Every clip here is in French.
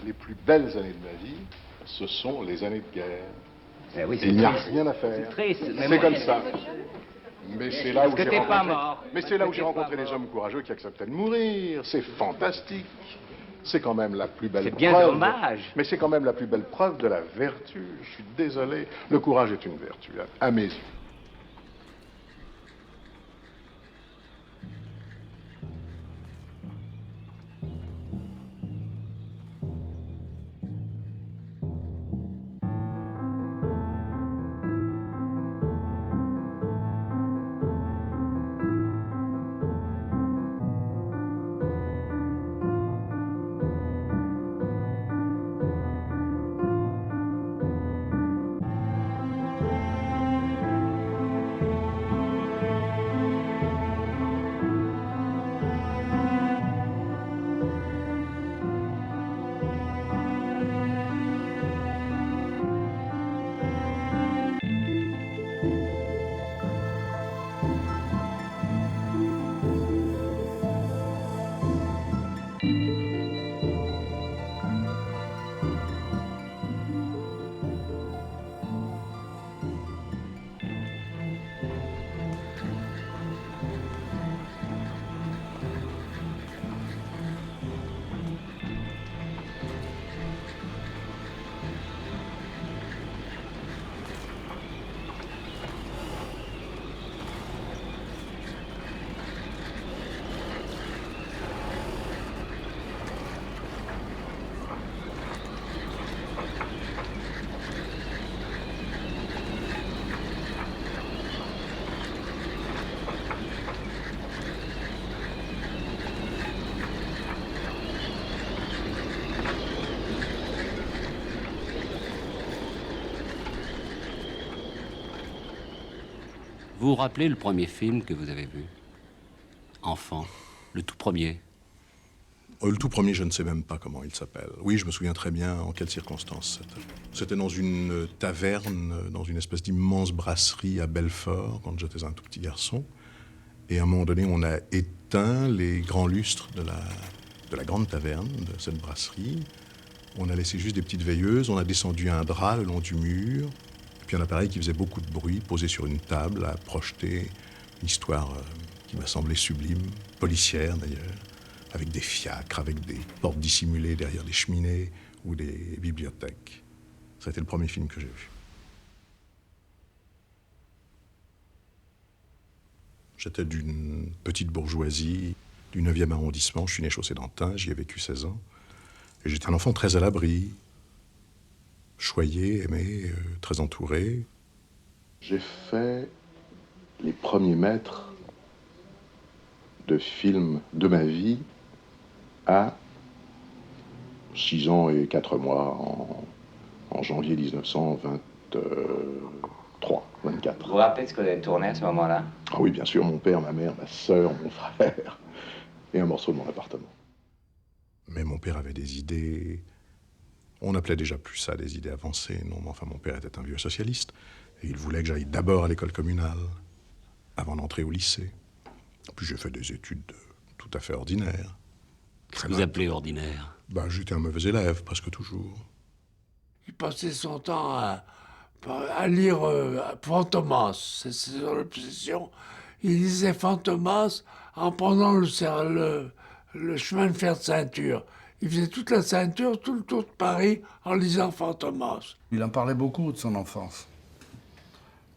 les plus belles années de ma vie, ce sont les années de guerre. Eh oui, il n'y a rien à faire. C'est triste. C'est comme ça. Mais c'est là où j'ai rencontré des des hommes courageux qui acceptaient de mourir. C'est fantastique. C'est quand même la plus belle preuve. C'est bien dommage. Mais c'est quand même la plus belle preuve de la vertu. Je suis désolé. Le courage est une vertu, à mes yeux. Vous vous rappelez le premier film que vous avez vu? Enfant, le tout premier. Le tout premier, je ne sais même pas comment il s'appelle. Oui, je me souviens très bien en quelles circonstances c'était. C'était dans une taverne, dans une espèce d'immense brasserie à Belfort, quand j'étais un tout petit garçon. Et à un moment donné, on a éteint les grands lustres de la grande taverne, de cette brasserie. On a laissé juste des petites veilleuses, on a descendu un drap le long du mur, puis un appareil qui faisait beaucoup de bruit, posé sur une table, a projeté une histoire qui m'a semblé sublime, policière d'ailleurs, avec des fiacres, avec des portes dissimulées derrière des cheminées ou des bibliothèques. Ça a été le premier film que j'ai vu. J'étais d'une petite bourgeoisie du 9e arrondissement, je suis né chaussée d'Antin, j'y ai vécu 16 ans. Et j'étais un enfant très à l'abri, choyé, aimé, très entouré. J'ai fait les premiers mètres de film de ma vie à 6 ans et 4 mois en janvier 1923, 24. Vous vous rappelez ce que vous avez tourné à ce moment-là? Ah oui, bien sûr, mon père, ma mère, ma sœur, mon frère, et un morceau de mon appartement. Mais mon père avait des idées... On n'appelait déjà plus ça des idées avancées, non, mais enfin mon père était un vieux socialiste, et il voulait que j'aille d'abord à l'école communale, avant d'entrer au lycée. Puis j'ai fait des études tout à fait ordinaires. Qu'est-ce que vous appelez ordinaire? J'étais un mauvais élève, presque toujours. Il passait son temps à lire Fantomas, c'est son obsession. Il lisait Fantomas en prenant le chemin de fer de ceinture. Il faisait toute la ceinture, tout le tour de Paris en lisant Fantomas. Il en parlait beaucoup de son enfance.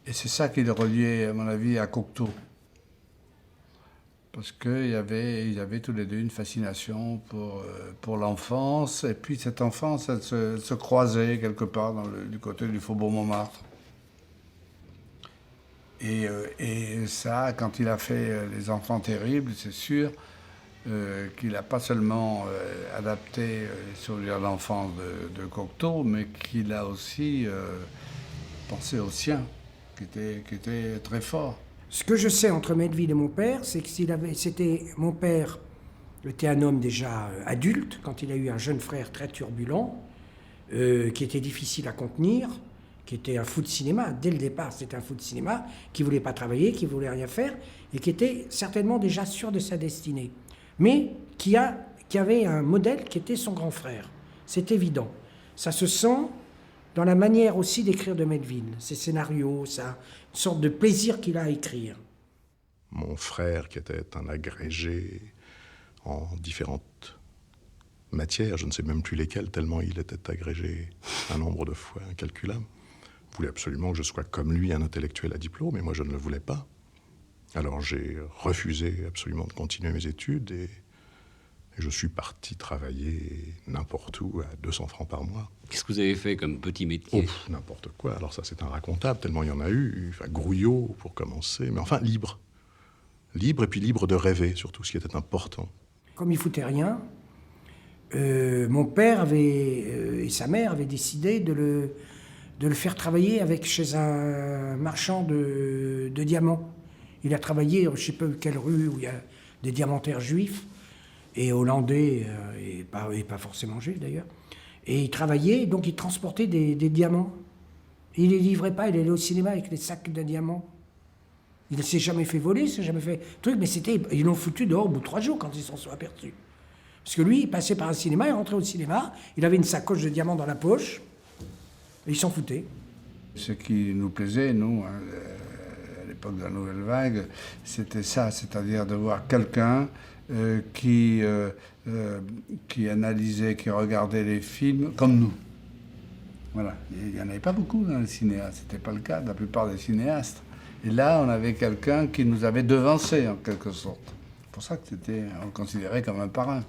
Et c'est ça qui le reliait, à mon avis, à Cocteau. Parce qu'ils avaient tous les deux une fascination pour l'enfance. Et puis cette enfance, elle se croisait quelque part du côté du Faubourg Montmartre. Et ça, quand il a fait Les Enfants terribles, c'est sûr qu'il n'a pas seulement adapté les souvenirs d'enfance de Cocteau, mais qu'il a aussi pensé au sien, qui était très fort. Ce que je sais entre Melville et mon père, c'est que mon père était un homme déjà adulte, quand il a eu un jeune frère très turbulent, qui était difficile à contenir, qui était un fou de cinéma. Dès le départ, c'était un fou de cinéma, qui ne voulait pas travailler, qui ne voulait rien faire, et qui était certainement déjà sûr de sa destinée. Mais qui avait un modèle qui était son grand frère. C'est évident. Ça se sent dans la manière aussi d'écrire de Melville. Ses scénarios, ça, une sorte de plaisir qu'il a à écrire. Mon frère, qui était un agrégé en différentes matières, je ne sais même plus lesquelles, tellement il était agrégé un nombre de fois incalculable, voulait absolument que je sois comme lui un intellectuel à diplôme, et moi je ne le voulais pas. Alors j'ai refusé absolument de continuer mes études, et je suis parti travailler n'importe où à 200 francs par mois. Qu'est-ce que vous avez fait comme petit métier? N'importe quoi. Alors ça, c'est inracontable, tellement il y en a eu. Enfin, grouillot, pour commencer. Mais enfin, libre. Libre, et puis libre de rêver, surtout, ce qui était important. Comme il foutait rien, mon père et sa mère avaient décidé de le faire travailler chez un marchand de diamants. Il a travaillé, je ne sais pas quelle rue, où il y a des diamantaires juifs, et hollandais, et pas forcément juifs d'ailleurs. Et il travaillait, donc il transportait des diamants. Et il ne les livrait pas, il allait au cinéma avec les sacs de diamants. Il ne s'est jamais fait voler, il ne s'est jamais fait truc, mais ils l'ont foutu dehors au bout de 3 jours quand ils s'en sont aperçus. Parce que lui, il passait par un cinéma, il rentrait au cinéma, il avait une sacoche de diamants dans la poche, et il s'en foutait. Ce qui nous plaisait, nous, à l'époque de la Nouvelle Vague, c'était ça, c'est-à-dire de voir quelqu'un qui analysait, qui regardait les films comme nous. Voilà. Il n'y en avait pas beaucoup dans les cinéastes, ce n'était pas le cas de la plupart des cinéastes. Et là, on avait quelqu'un qui nous avait devancés, en quelque sorte. C'est pour ça que on le considérait comme un parrain.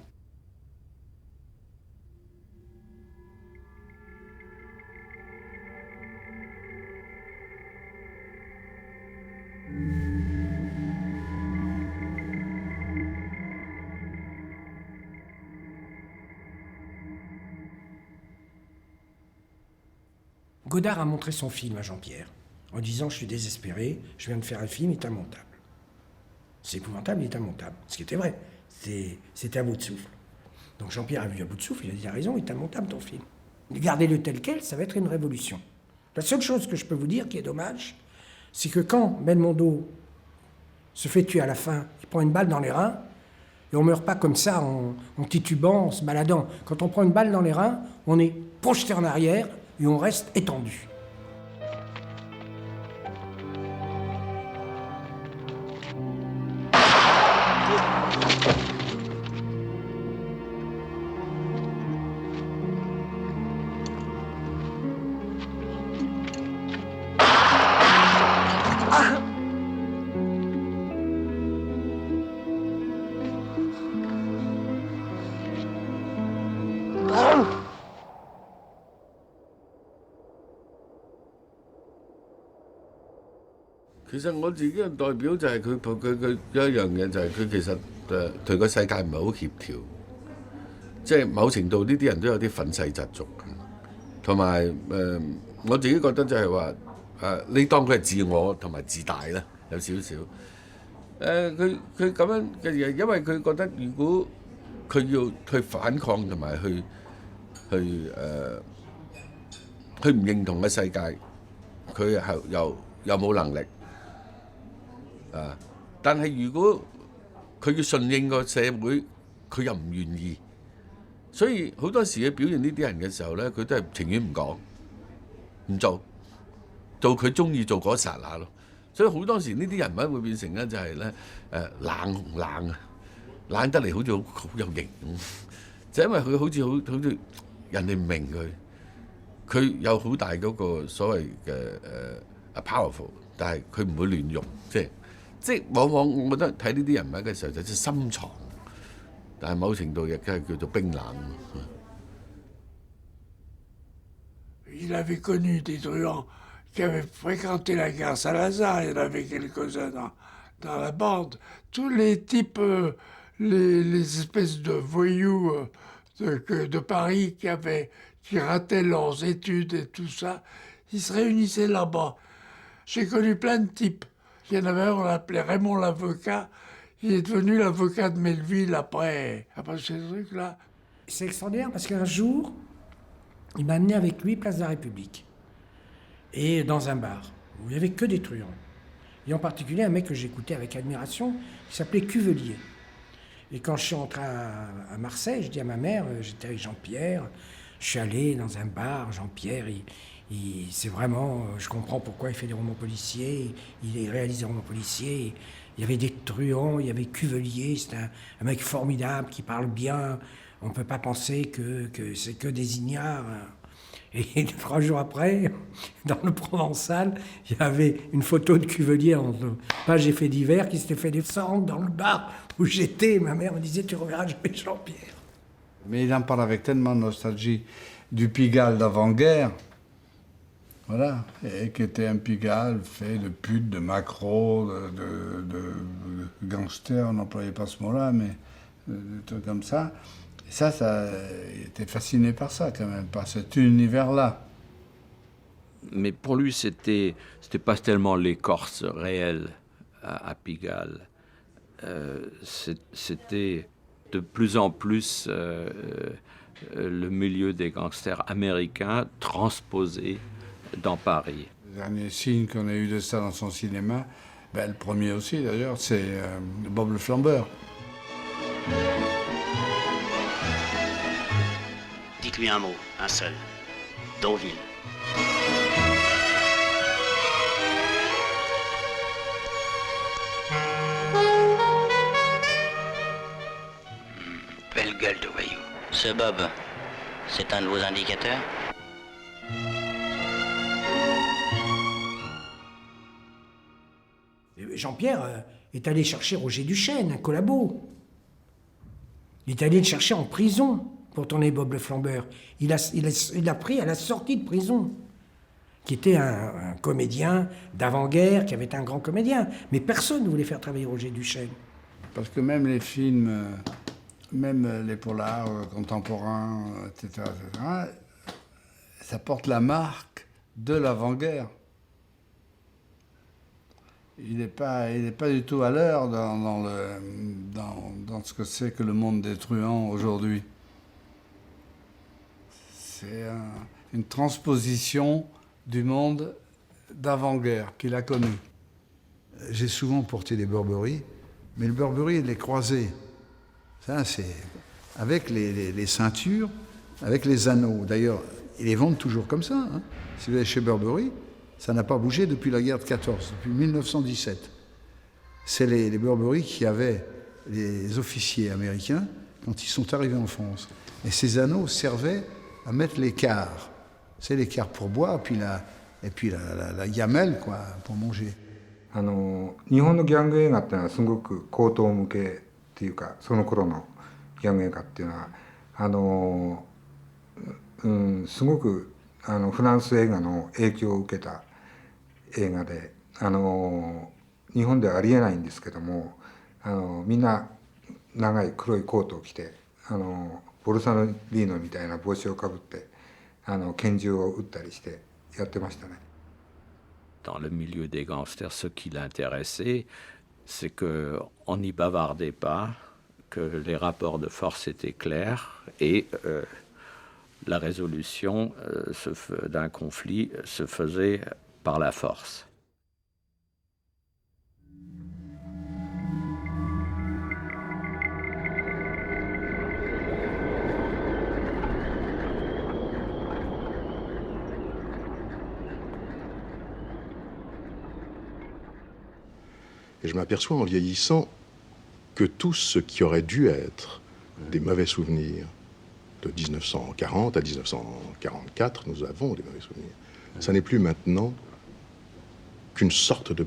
Godard a montré son film à Jean-Pierre, en disant « Je suis désespéré, je viens de faire un film, il est immontable. » C'est épouvantable, il est immontable. Ce qui était vrai, c'était à bout de souffle. Donc Jean-Pierre a vu à bout de souffle, il a dit « A raison, il est immontable ton film. Gardez-le tel quel, ça va être une révolution. » La seule chose que je peux vous dire qui est dommage, c'est que quand Belmondo se fait tuer à la fin, il prend une balle dans les reins, et on ne meurt pas comme ça en titubant, en se baladant. Quand on prend une balle dans les reins, on est projeté en arrière, et on reste étendu.其實我自己嘅代表就係佢有一樣嘢就係佢其實同個世界唔係好協調，即係某程度呢啲人都有啲憤世嫉俗，同埋我自己覺得就係話你當佢係自我同埋自大啦，有少少佢咁樣嘅嘢，因為佢覺得如果佢要去反抗同埋去唔認同嘅世界，佢係又冇能力。但係如果佢要順應個社會，佢又唔願意，所以好多時佢表現呢啲人嘅時候咧，佢都係情願唔講，唔做佢中意做嗰剎那咯。所以好多時呢啲人物會變成咧就係咧冷得嚟好似好有型咁，就因為佢好似人哋唔明佢有好大嗰個所謂嘅powerful， 但係佢唔會亂用，即係往往我覺得睇呢啲人物嘅時候就深藏，但係某程度亦都係叫做冰冷。Il avait connu des truands qui avaient fréquenté la gare Saint-Lazare, il y en avait quelques-uns dans la bande. Tous les types, les espèces de voyous de Paris qui rataient leurs études et tout ça, ils se réunissaient là-bas. J'ai connu plein de types. Il y en avait un, on l'appelait Raymond l'avocat. Il est devenu l'avocat de Melville après ces trucs-là. C'est extraordinaire parce qu'un jour, il m'a amené avec lui place de la République. Et dans un bar, où il n'y avait que des truands. Et en particulier un mec que j'écoutais avec admiration, qui s'appelait Cuvelier. Et quand je suis rentré à Marseille, je dis à ma mère, j'étais avec Jean-Pierre, Je suis allé dans un bar, Jean-Pierre, c'est vraiment, je comprends pourquoi il fait des romans policiers, il réalise des romans policiers. Il y avait des truands, il y avait Cuvelier, c'est un mec formidable qui parle bien. On ne peut pas penser que c'est que des ignares. Et 3 jours après, dans le Provençal, il y avait une photo de Cuvelier en page effets divers qui s'était fait descendre dans le bar où j'étais. Ma mère me disait, tu reverras jamais Jean-Pierre. Mais il en parle avec tellement de nostalgie du Pigalle d'avant-guerre, voilà, et qui était un Pigalle fait de putes, de macros, de gangsters, on n'employait pas ce mot-là, mais des trucs comme ça. Et ça, il était fasciné par ça quand même, par cet univers-là. Mais pour lui, c'était pas tellement l'écorce réelle à Pigalle. C'était de plus en plus le milieu des gangsters américains transposé dans Paris. Le dernier signe qu'on a eu de ça dans son cinéma, ben, le premier aussi d'ailleurs, c'est Bob le Flambeur. Dites-lui un mot, un seul. Deauville. Belle gueule de voyou. Ce Bob, c'est un de vos indicateurs? Jean-Pierre est allé chercher Roger Duchesne, un collabo. Il est allé le chercher en prison pour tourner Bob le Flambeur. Il l'a pris à la sortie de prison, qui était un comédien d'avant-guerre, qui avait été un grand comédien. Mais personne ne voulait faire travailler Roger Duchesne. Parce que même les films, même les polars contemporains, etc., ça porte la marque de l'avant-guerre. Il n'est pas du tout à l'heure dans ce que c'est que le monde des truands aujourd'hui. C'est une transposition du monde d'avant-guerre qu'il a connu. J'ai souvent porté des Burberry, mais le Burberry et les croisés, ça c'est avec les ceintures, avec les anneaux. D'ailleurs, ils les vendent toujours comme ça. Hein. Si vous allez chez Burberry, ça n'a pas bougé depuis la guerre de 14, depuis 1917. C'est les Burberry qui avaient les officiers américains quand ils sont arrivés en France. Et ces anneaux servaient à mettre les quarts. C'est les quarts pour boire, et puis la gamelle, quoi, pour manger. 日本のギャング映画っていうのはすごく高等向けっていうかその頃のギャング映画っていうのはすごくフランス映画の影響を受けた映画で日本ではありえないんですけどもみんな長い黒いコートを着てボルサノリーノみたいな帽子をかぶって拳銃を撃ったりしてやってましたね。Dans le milieu des gangsters, ce qui l'intéressait, c'est qu'on n'y bavardait pas, que les rapports de force étaient clairs et la résolution d'un conflit se faisait par la force. Et je m'aperçois en vieillissant que tout ce qui aurait dû être des mauvais souvenirs de 1940 à 1944, nous avons des mauvais souvenirs. Ça n'est plus maintenant qu'une sorte de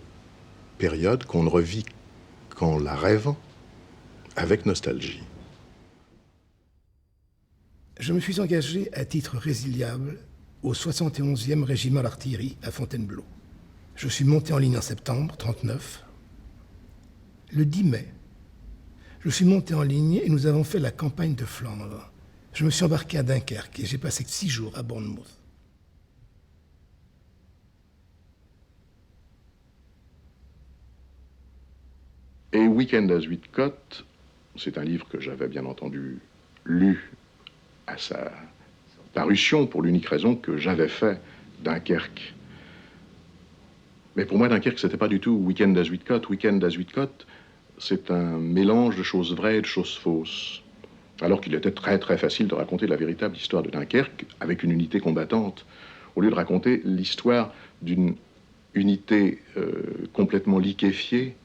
période qu'on ne revit qu'en la rêvant avec nostalgie. Je me suis engagé à titre résiliable au 71e régiment d'artillerie à Fontainebleau. Je suis monté en ligne en septembre 1939. Le 10 mai, je suis monté en ligne et nous avons fait la campagne de Flandre. Je me suis embarqué à Dunkerque et j'ai passé 6 jours à Bournemouth. Et Week-end à Zuidcote, c'est un livre que j'avais bien entendu lu à sa parution pour l'unique raison que j'avais fait Dunkerque. Mais pour moi, Dunkerque, c'était pas du tout Week-end à Zuidcote. Week-end à Zuidcote, c'est un mélange de choses vraies et de choses fausses. Alors qu'il était très très facile de raconter la véritable histoire de Dunkerque avec une unité combattante, au lieu de raconter l'histoire d'une unité complètement liquéfiée,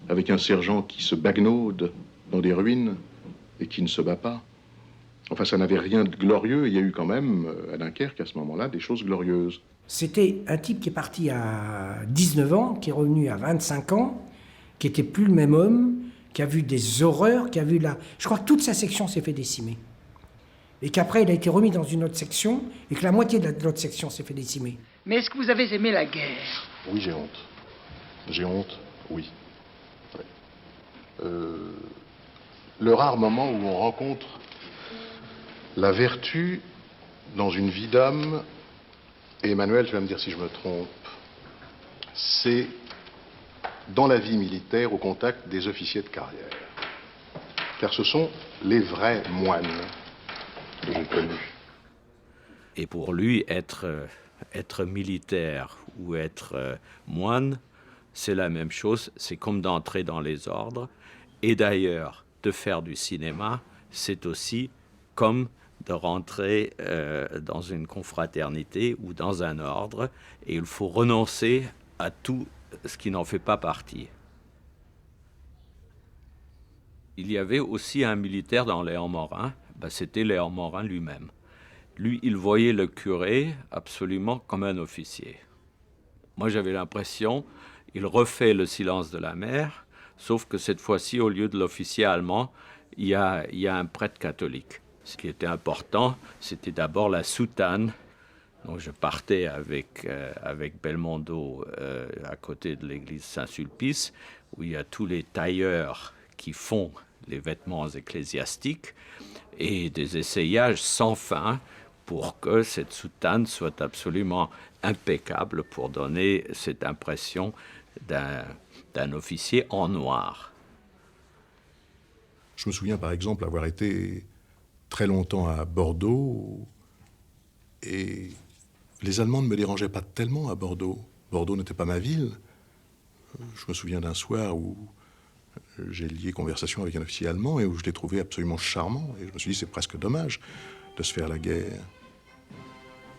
avec un sergent qui se bagnaude dans des ruines et qui ne se bat pas. Enfin, ça n'avait rien de glorieux. Il y a eu quand même, à Dunkerque, à ce moment-là, des choses glorieuses. C'était un type qui est parti à 19 ans, qui est revenu à 25 ans, qui n'était plus le même homme, qui a vu des horreurs, qui a vu la... Je crois que toute sa section s'est fait décimer. Et qu'après, il a été remis dans une autre section, et que la moitié de l'autre section s'est fait décimer. Mais est-ce que vous avez aimé la guerre? Oui, j'ai honte. J'ai honte, oui. Le rare moment où on rencontre la vertu dans une vie d'homme, et Emmanuel, tu vas me dire si je me trompe, c'est dans la vie militaire au contact des officiers de carrière. Car ce sont les vrais moines que j'ai connus. Et pour lui, être militaire ou être moine, c'est la même chose, c'est comme d'entrer dans les ordres. Et d'ailleurs, de faire du cinéma, c'est aussi comme de rentrer dans une confraternité ou dans un ordre, et il faut renoncer à tout ce qui n'en fait pas partie. Il y avait aussi un militaire dans Léon Morin, c'était Léon Morin lui-même. Lui, il voyait le curé absolument comme un officier. Moi, j'avais l'impression, il refait Le silence de la mer, sauf que cette fois-ci, au lieu de l'officier allemand, il y a un prêtre catholique. Ce qui était important, c'était d'abord la soutane. Donc je partais avec Belmondo à côté de l'église Saint-Sulpice, où il y a tous les tailleurs qui font les vêtements ecclésiastiques, et des essayages sans fin pour que cette soutane soit absolument impeccable pour donner cette impression d'un officier en noir. Je me souviens par exemple avoir été très longtemps à Bordeaux, et les Allemands ne me dérangeaient pas tellement à Bordeaux. Bordeaux n'était pas ma ville. Je me souviens d'un soir où j'ai lié conversation avec un officier allemand et où je l'ai trouvé absolument charmant. Et je me suis dit, c'est presque dommage de se faire la guerre.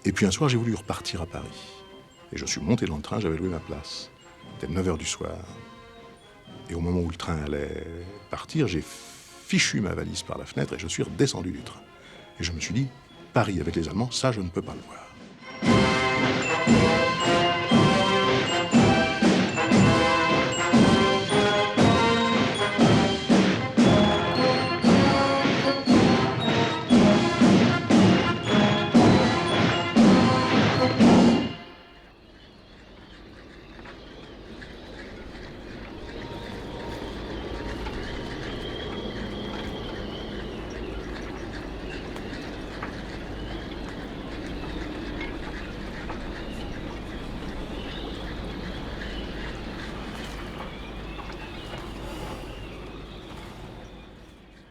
Et puis un soir, j'ai voulu repartir à Paris. Et je suis monté dans le train, j'avais loué ma place. C'était 9h du soir. Et au moment où le train allait partir, j'ai fichu ma valise par la fenêtre et je suis redescendu du train. Et je me suis dit, Paris avec les Allemands, ça, je ne peux pas le voir.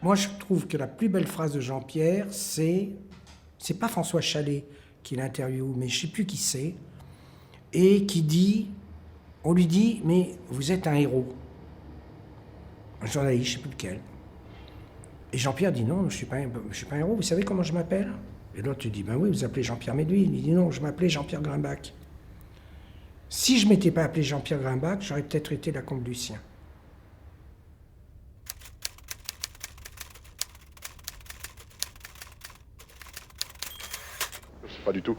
Moi, je trouve que la plus belle phrase de Jean-Pierre, c'est pas François Chalet qui l'interviewe, mais je ne sais plus qui c'est, et qui dit, on lui dit, mais vous êtes un héros. Un journaliste, je ne sais plus lequel. Et Jean-Pierre dit, non, je ne suis pas un héros, vous savez comment je m'appelle? Et l'autre dit, ben oui, vous appelez Jean-Pierre Méduit. Il dit, non, je m'appelais Jean-Pierre Grimbach. Si je ne m'étais pas appelé Jean-Pierre Grimbach, j'aurais peut-être été Lacombe Lucien. Pas du tout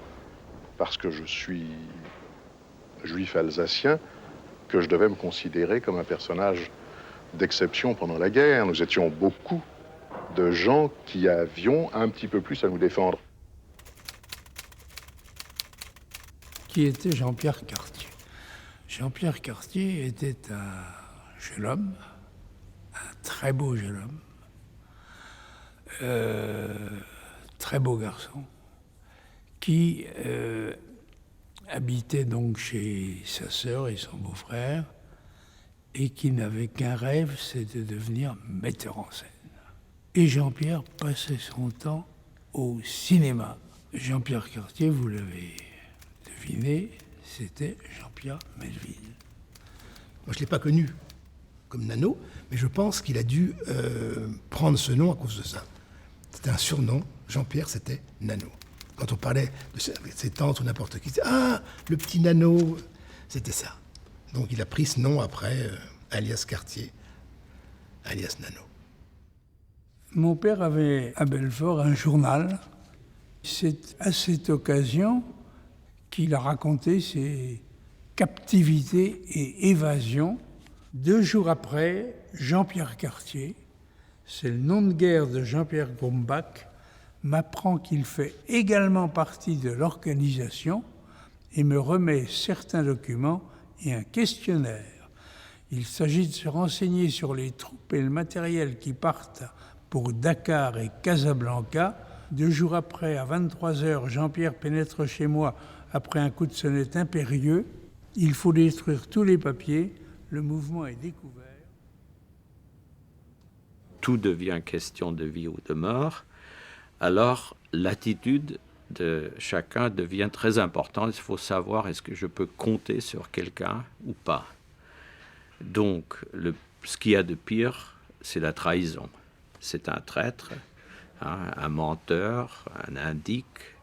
parce que je suis juif alsacien que je devais me considérer comme un personnage d'exception pendant la guerre. Nous étions beaucoup de gens qui avions un petit peu plus à nous défendre. Qui était Jean-Pierre Cartier? Jean-Pierre Cartier était un jeune homme, un très beau jeune homme, très beau garçon, qui habitait donc chez sa sœur et son beau-frère, et qui n'avait qu'un rêve, c'était de devenir metteur en scène. Et Jean-Pierre passait son temps au cinéma. Jean-Pierre Cartier, vous l'avez deviné, c'était Jean-Pierre Melville. Moi, je ne l'ai pas connu comme Nano, mais je pense qu'il a dû prendre ce nom à cause de ça. C'était un surnom. Jean-Pierre, c'était Nano. Quand on parlait de ses tantes ou n'importe qui, c'était « Ah, le petit Nano !» C'était ça. Donc il a pris ce nom après, alias Cartier, alias Nano. Mon père avait à Belfort un journal. C'est à cette occasion qu'il a raconté ses captivités et évasions. 2 jours après, Jean-Pierre Cartier, c'est le nom de guerre de Jean-Pierre Grumbach, m'apprend qu'il fait également partie de l'organisation et me remet certains documents et un questionnaire. Il s'agit de se renseigner sur les troupes et le matériel qui partent pour Dakar et Casablanca. 2 jours après, à 23h, Jean-Pierre pénètre chez moi après un coup de sonnette impérieux. Il faut détruire tous les papiers. Le mouvement est découvert. Tout devient question de vie ou de mort. Alors, l'attitude de chacun devient très importante. Il faut savoir est-ce que je peux compter sur quelqu'un ou pas. Donc, ce qu'il y a de pire, c'est la trahison. C'est un traître, un menteur, un indique,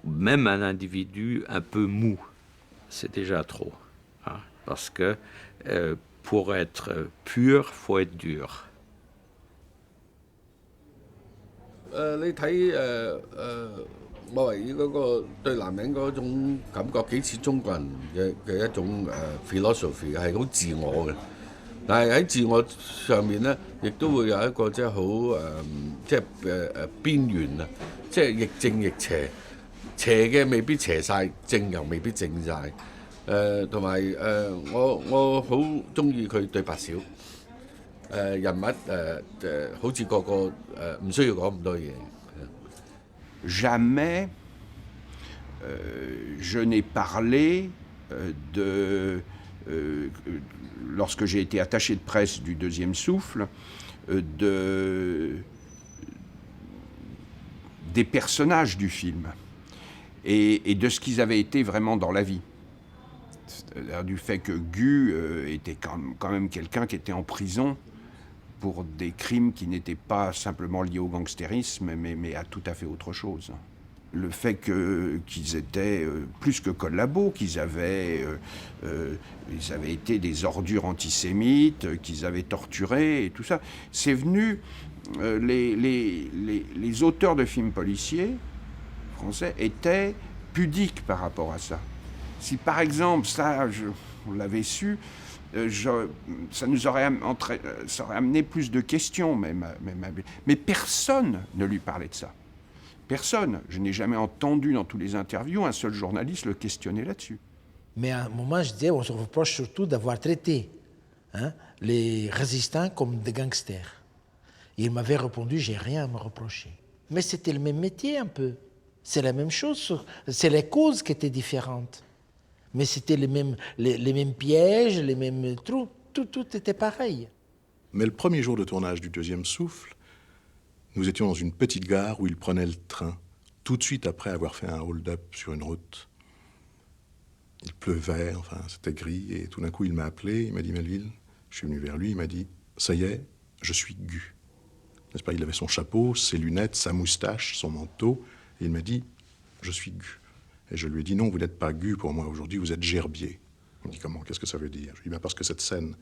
même un individu un peu mou. C'est déjà trop. Parce que pour être pur, il faut être dur. 你睇莫維爾嗰個對男人嗰種感覺幾似中國人嘅一種philosophy 係好自我嘅，但係喺自我上面咧，亦都會有一個即係好邊緣啊，即係亦正亦邪，邪嘅未必邪晒，正又未必正晒。同埋我好中意佢對白少。人物好似個個唔需要講咁多嘢。Jamais je n'ai parlé lorsque j'ai été attaché de presse du Deuxième Souffle, des personnages du film et de ce qu'ils avaient été vraiment dans la vie. C'est-à-dire du fait que Gu était quand même quelqu'un qui était en prison pour des crimes qui n'étaient pas simplement liés au gangstérisme, mais à tout à fait autre chose. Le fait qu'ils étaient plus que collabos, qu'ils avaient été des ordures antisémites, qu'ils avaient torturé et tout ça, c'est venu... les auteurs de films policiers français étaient pudiques par rapport à ça. Si par exemple, on l'avait su, ça nous aurait amené plus de questions, mais personne ne lui parlait de ça. Personne. Je n'ai jamais entendu dans tous les interviews un seul journaliste le questionner là-dessus. Mais à un moment, je disais, on se reproche surtout d'avoir traité les résistants comme des gangsters. Et il m'avait répondu, j'ai rien à me reprocher. Mais c'était le même métier un peu. C'est la même chose, c'est les causes qui étaient différentes. Mais c'était les mêmes pièges, les mêmes trous, tout était pareil. Mais le premier jour de tournage du Deuxième Souffle, nous étions dans une petite gare où il prenait le train, tout de suite après avoir fait un hold-up sur une route. Il pleuvait, enfin c'était gris, et tout d'un coup il m'a appelé, il m'a dit « Melville », je suis venu vers lui, il m'a dit « Ça y est, je suis Gu ». N'est-ce pas, il avait son chapeau, ses lunettes, sa moustache, son manteau, et il m'a dit « Je suis Gu ». Et je lui ai dit, non, vous n'êtes pas Gu pour moi aujourd'hui, vous êtes Gerbier. Il me dit, comment, qu'est-ce que ça veut dire? Je lui ai dit, parce que cette scène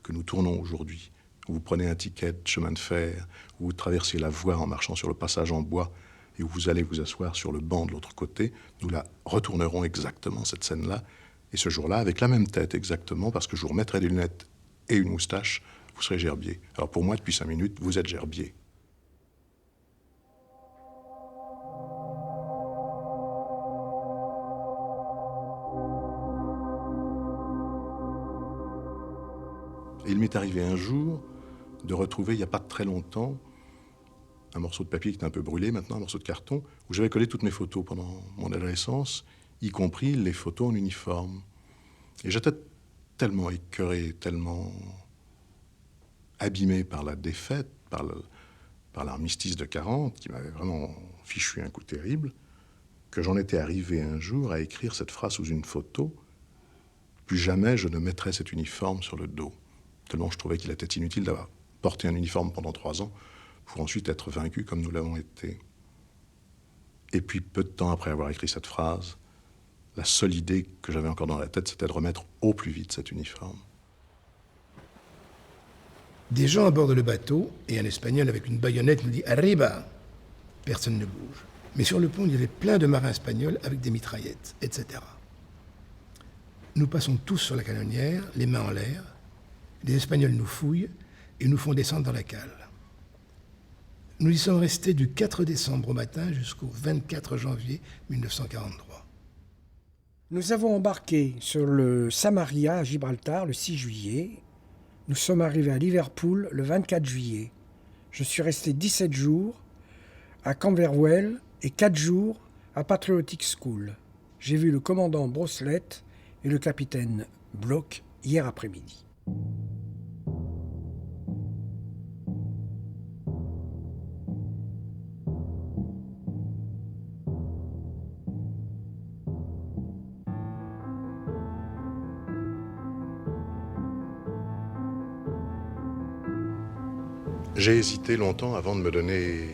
que nous tournons aujourd'hui, où vous prenez un ticket de chemin de fer, où vous traversez la voie en marchant sur le passage en bois, et où vous allez vous asseoir sur le banc de l'autre côté, nous la retournerons exactement, cette scène-là, et ce jour-là, avec la même tête exactement, parce que je vous remettrai des lunettes et une moustache, vous serez Gerbier. Alors pour moi, depuis 5 minutes, vous êtes Gerbier. Et il m'est arrivé un jour de retrouver, il n'y a pas très longtemps, un morceau de papier qui était un peu brûlé maintenant, un morceau de carton, où j'avais collé toutes mes photos pendant mon adolescence, y compris les photos en uniforme. Et j'étais tellement écœuré, tellement abîmé par la défaite, par l'armistice de 40, qui m'avait vraiment fichu un coup terrible, que j'en étais arrivé un jour à écrire cette phrase sous une photo, « Plus jamais je ne mettrai cet uniforme sur le dos ». Tellement je trouvais qu'il était inutile d'avoir porté un uniforme pendant 3 ans pour ensuite être vaincu comme nous l'avons été. Et puis, peu de temps après avoir écrit cette phrase, la seule idée que j'avais encore dans la tête, c'était de remettre au plus vite cet uniforme. Des gens abordent le bateau et un Espagnol avec une baïonnette nous dit « Arriba !» Personne ne bouge. Mais sur le pont, il y avait plein de marins espagnols avec des mitraillettes, etc. Nous passons tous sur la canonnière, les mains en l'air. Les Espagnols nous fouillent et nous font descendre dans la cale. Nous y sommes restés du 4 décembre au matin jusqu'au 24 janvier 1943. Nous avons embarqué sur le Samaria à Gibraltar le 6 juillet. Nous sommes arrivés à Liverpool le 24 juillet. Je suis resté 17 jours à Camberwell et 4 jours à Patriotic School. J'ai vu le commandant Broslet et le capitaine Bloch hier après-midi. J'ai hésité longtemps avant de me donner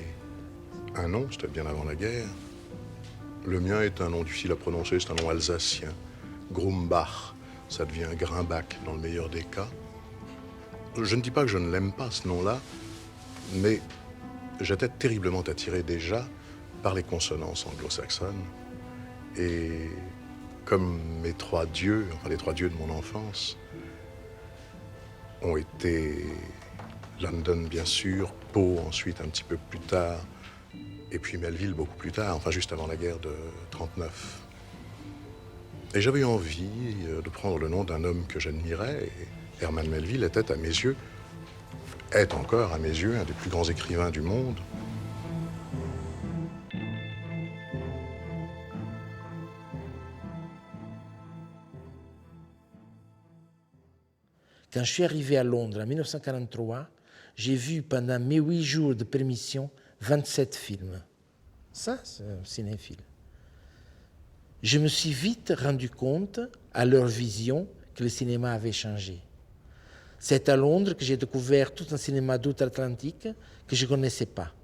un nom, c'était bien avant la guerre. Le mien est un nom difficile à prononcer, c'est un nom alsacien. Grumbach, ça devient Grimbach dans le meilleur des cas. Je ne dis pas que je ne l'aime pas, ce nom-là, mais j'étais terriblement attiré déjà par les consonances anglo-saxonnes. Et comme mes trois dieux, enfin les trois dieux de mon enfance, ont été London, bien sûr, Pau ensuite un petit peu plus tard, et puis Melville beaucoup plus tard, enfin juste avant la guerre de 39. Et j'avais eu envie de prendre le nom d'un homme que j'admirais, et Herman Melville était à mes yeux, est encore à mes yeux un des plus grands écrivains du monde. Quand je suis arrivé à Londres en 1943, j'ai vu pendant mes 8 jours de permission 27 films. Ça, c'est un cinéphile. Je me suis vite rendu compte, à leur vision, que le cinéma avait changé. C'est à Londres que j'ai découvert tout un cinéma d'outre-Atlantique que je ne connaissais pas.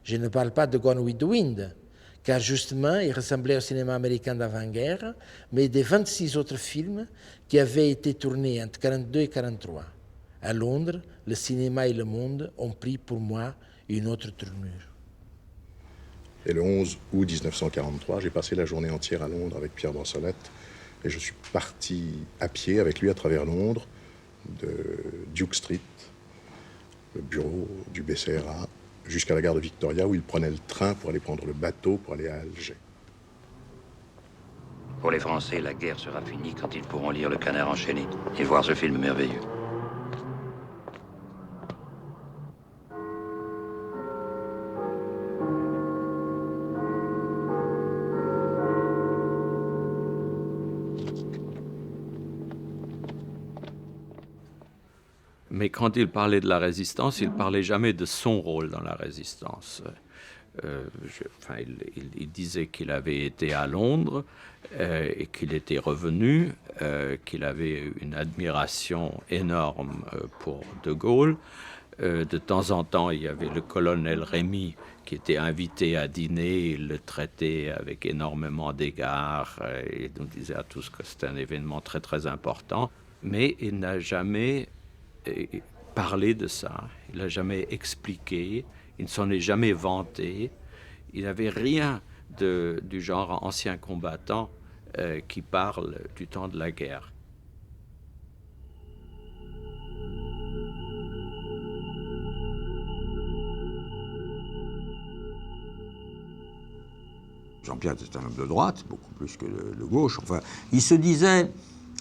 Je ne parle pas de Gone with the Wind, car justement, il ressemblait au cinéma américain d'avant-guerre, mais des 26 autres films qui avaient été tournés entre 1942 et 1943. À Londres, le cinéma et le monde ont pris pour moi une autre tournure. Et le 11 août 1943, j'ai passé la journée entière à Londres avec Pierre Brossolette, et je suis parti à pied avec lui à travers Londres, de Duke Street, le bureau du BCRA, jusqu'à la gare de Victoria, où il prenait le train pour aller prendre le bateau pour aller à Alger. Pour les Français, la guerre sera finie quand ils pourront lire Le Canard enchaîné et voir ce film merveilleux. Mais quand il parlait de la résistance, il ne parlait jamais de son rôle dans la résistance. Il disait qu'il avait été à Londres et qu'il était revenu, qu'il avait une admiration énorme pour De Gaulle. De temps en temps, il y avait le colonel Rémy qui était invité à dîner. Il le traitait avec énormément d'égards et nous disait à tous que c'était un événement très, très important. Mais il n'a jamais parlé de ça, il n'a jamais expliqué, il ne s'en est jamais vanté, il n'avait rien du genre ancien combattant qui parle du temps de la guerre. Jean-Pierre était un homme de droite, beaucoup plus que de gauche. Enfin, il se disait,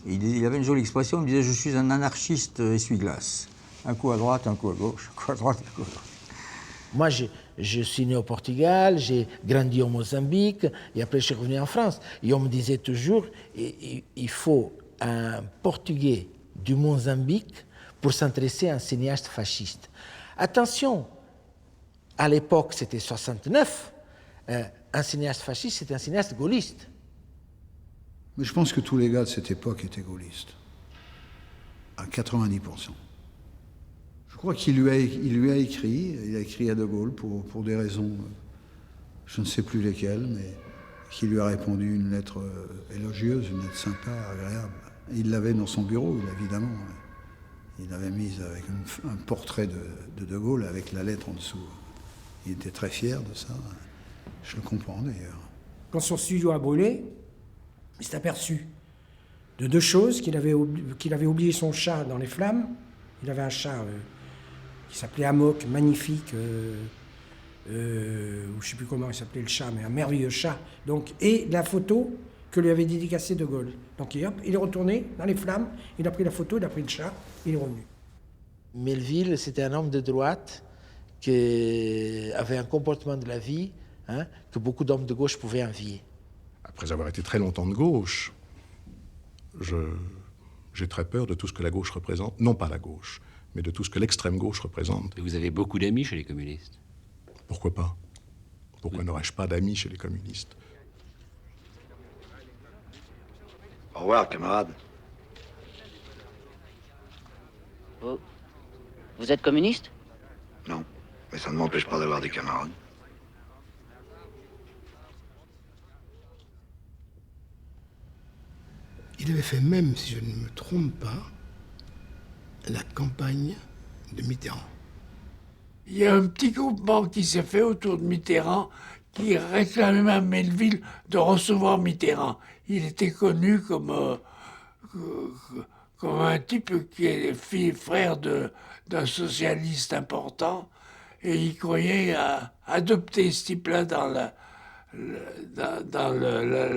il avait une jolie expression, il disait « Je suis un anarchiste essuie-glace ». Un coup à droite, un coup à gauche, un coup à droite, un coup à droite. Moi, je suis né au Portugal, j'ai grandi au Mozambique, et après je suis revenu en France. Et on me disait toujours, il faut un Portugais du Mozambique pour s'intéresser à un cinéaste fasciste. Attention, à l'époque, c'était 69, un cinéaste fasciste, c'était un cinéaste gaulliste. Mais je pense que tous les gars de cette époque étaient gaullistes. À 90%. Je crois qu'il lui a écrit, il a écrit à De Gaulle pour des raisons, je ne sais plus lesquelles, mais qui lui a répondu une lettre élogieuse, une lettre sympa, agréable. Et il l'avait dans son bureau, évidemment. Il l'avait mise avec un portrait de Gaulle avec la lettre en dessous. Il était très fier de ça. Je le comprends d'ailleurs. Quand son studio a brûlé, il s'est aperçu de deux choses, qu'il avait oublié son chat dans les flammes. Il avait un chat qui s'appelait Amok, magnifique, ou je ne sais plus comment il s'appelait le chat, mais un merveilleux chat. Donc, et la photo que lui avait dédicacée De Gaulle. Donc il est retourné dans les flammes, il a pris la photo, il a pris le chat, il est revenu. Melville, c'était un homme de droite qui avait un comportement de la vie que beaucoup d'hommes de gauche pouvaient envier. Après avoir été très longtemps de gauche, j'ai très peur de tout ce que la gauche représente. Non pas la gauche, mais de tout ce que l'extrême gauche représente. Et vous avez beaucoup d'amis chez les communistes? Pourquoi pas? Pourquoi n'aurais-je pas d'amis chez les communistes? Au revoir, camarade. Vous êtes communiste? Non, mais ça ne m'empêche pas d'avoir des camarades. Il avait fait même, si je ne me trompe pas, la campagne de Mitterrand. Il y a un petit groupement qui s'est fait autour de Mitterrand qui réclamait à Melville de recevoir Mitterrand. Il était connu comme un type qui est frère d'un socialiste important et il croyait à adopter ce type-là dans